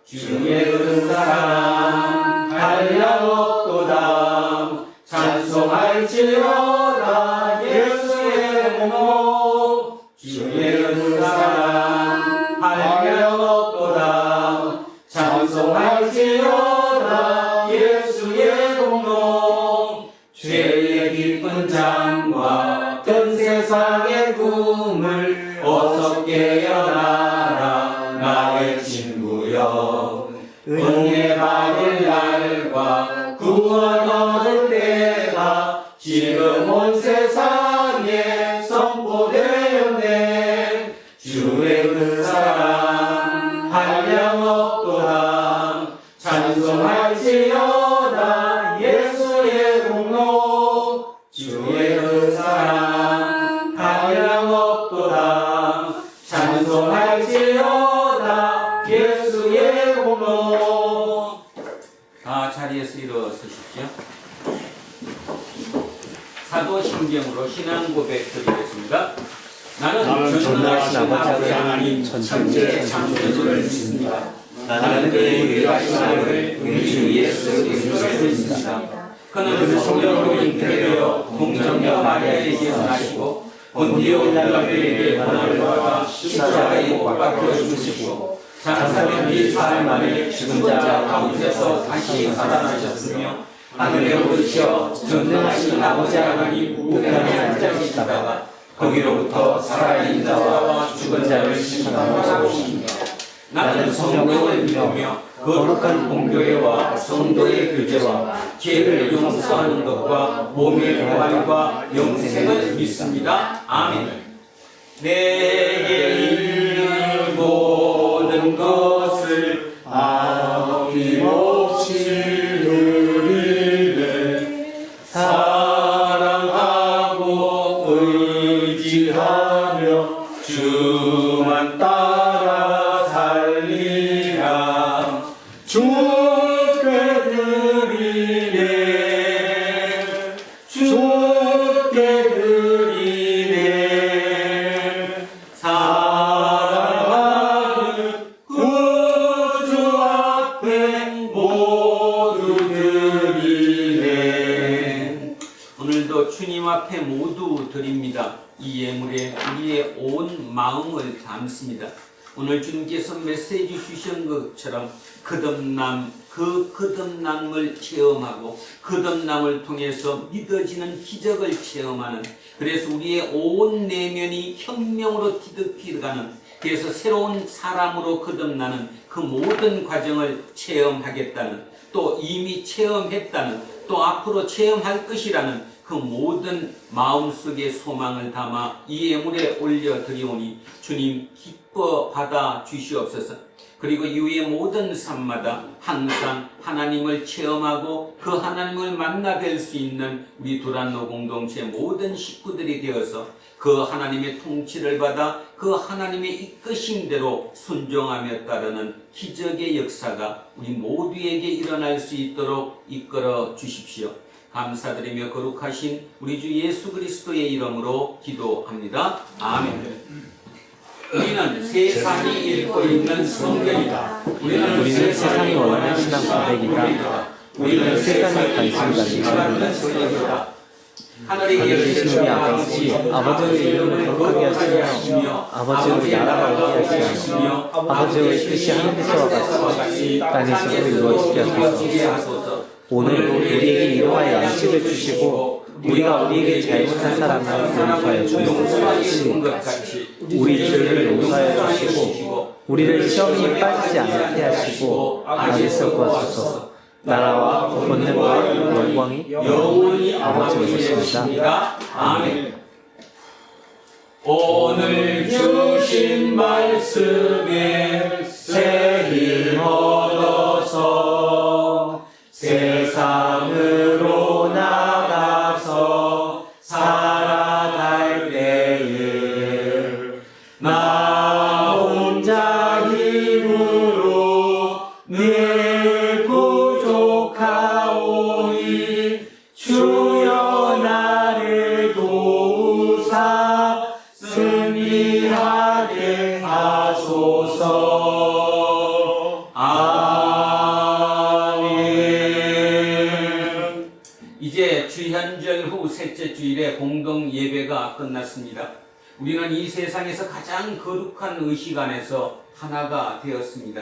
주의 그 사랑 한량 없도다. 찬송할지어다 예수의 공로. 주의 그 사랑 한량 없도다. 찬송할지어다 예수의 공로. 죄의 깊은 잠과 전 세상의 꿈을 어서 깨어나라 나의 친구여. 은혜 받을 날과 구원 얻을 때가 지금 온 세상에 선포되었네. 주의 그 사랑 한량 없도다. 찬송할지어다 예수의 공로. 주의 그 사랑 한량 없도다. 찬송할지어다 예수의 공로. 다 자리에서 일어서십시오. 사도신경으로 신앙 고백 드리겠습니다. 나는 전능하신 아버지 하나님 천지의 창조주를 믿습니다. 나는 그의 유일하신 아들 우리 주 예수 그리스도를 믿습니다. 그는 성령으로 잉태되어 동정녀 마리아에게 나시고 본디오 빌라도에게 고난을 받아 십자가에 못 박혀 죽으시고 장사된 뒤 사흘 만에 죽은 자 가운데서 다시 살아나셨으며 하늘에 오르시어 전능하신 아버지 하나님 우편에 앉으시다가 거기로부터 살아있는 자와 죽은 자를 심판하시고 나는 성령을 믿으며 거룩한 공교회와 성도의 교제와 죄를 용서하는 것과 몸의 부활과 영생을 믿습니다. 아멘. 내게 있는 모든 것을 아낌없이 누리네. 사랑하고 의지하며 주만 따라 살리라. 주께 드리네. 주께 드리네. 사랑하는 구주 앞에 모두 드리네. 오늘도 주님 앞에 모두 드립니다. 이 예물에 우리의 온 마음을 담습니다. 오늘 주님께서 메시지 주신 것처럼 거듭남을 체험하고 거듭남을 통해서 믿어지는 기적을 체험하는, 그래서 우리의 온 내면이 혁명으로 뒤덮이가는, 그래서 새로운 사람으로 거듭나는 그 모든 과정을 체험하겠다는, 또 이미 체험했다는, 또 앞으로 체험할 것이라는 그 모든 마음속의 소망을 담아 이 예물에 올려드리오니 주님 기뻐 받아 주시옵소서. 그리고 이후의 모든 삶마다 항상 하나님을 체험하고 그 하나님을 만나 뵐 수 있는 우리 두란노 공동체 모든 식구들이 되어서 그 하나님의 통치를 받아 그 하나님의 이끄심대로 순종하며 따르는 기적의 역사가 우리 모두에게 일어날 수 있도록 이끌어 주십시오. 감사드리며 거룩하신 우리 주 예수 그리스도의 이름으로 기도합니다. 아멘. 우리는 세상이 읽고 있는 성경이다. 우리는 세상이 원하는 신앙 고백이다. 우리는 세상에 관심이 가는 성경이다. 하늘에 계신 우리 아버지, 아버지의 이름을 거룩하게 하시며 아버지의 나라가 오게 하시며 아버지의 뜻이 하늘에서와 같이 땅에서도 이루어지게 하소서. 오늘 우리에게 이러한 양식을 주시고 우리가 우리에게 잘못한 사람을 용서하여 주는 것 같이 우리 죄를 용서하여 주시고 우리를 시험에 빠지지 않게 하시고 악에서 구하소서. 나라와 권능과 영광이 영원히 아버지의 것입니다. 아멘. 오늘 주신 말씀에 새 힘 얻어서 세상으로 나가서 살아갈 때에 나 혼자 힘으로 늘 부족하오니 주여 나를 도우사 승리하게 하소서. 아멘. 이제 주현절 후 셋째 주일에 공동 예배가 끝났습니다. 우리는 이 세상에서 가장 거룩한 의식 안에서 하나가 되었습니다.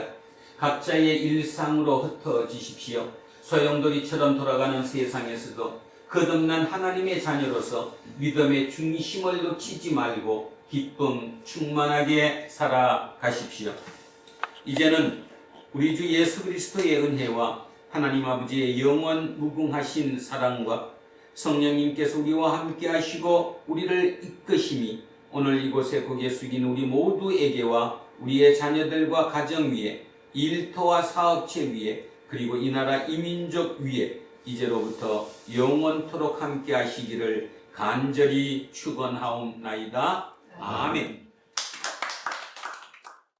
각자의 일상으로 흩어지십시오. 소용돌이처럼 돌아가는 세상에서도 거듭난 하나님의 자녀로서 믿음의 중심을 놓치지 말고 기쁨 충만하게 살아가십시오. 이제는 우리 주 예수 그리스도의 은혜와 하나님 아버지의 영원 무궁하신 사랑과 성령님께서 우리와 함께 하시고 우리를 이끄심이 오늘 이곳에 고개 숙인 우리 모두에게와 우리의 자녀들과 가정 위에, 일터와 사업체 위에, 그리고 이 나라 이민족 위에 이제로부터 영원토록 함께 하시기를 간절히 축원하옵나이다. 아멘.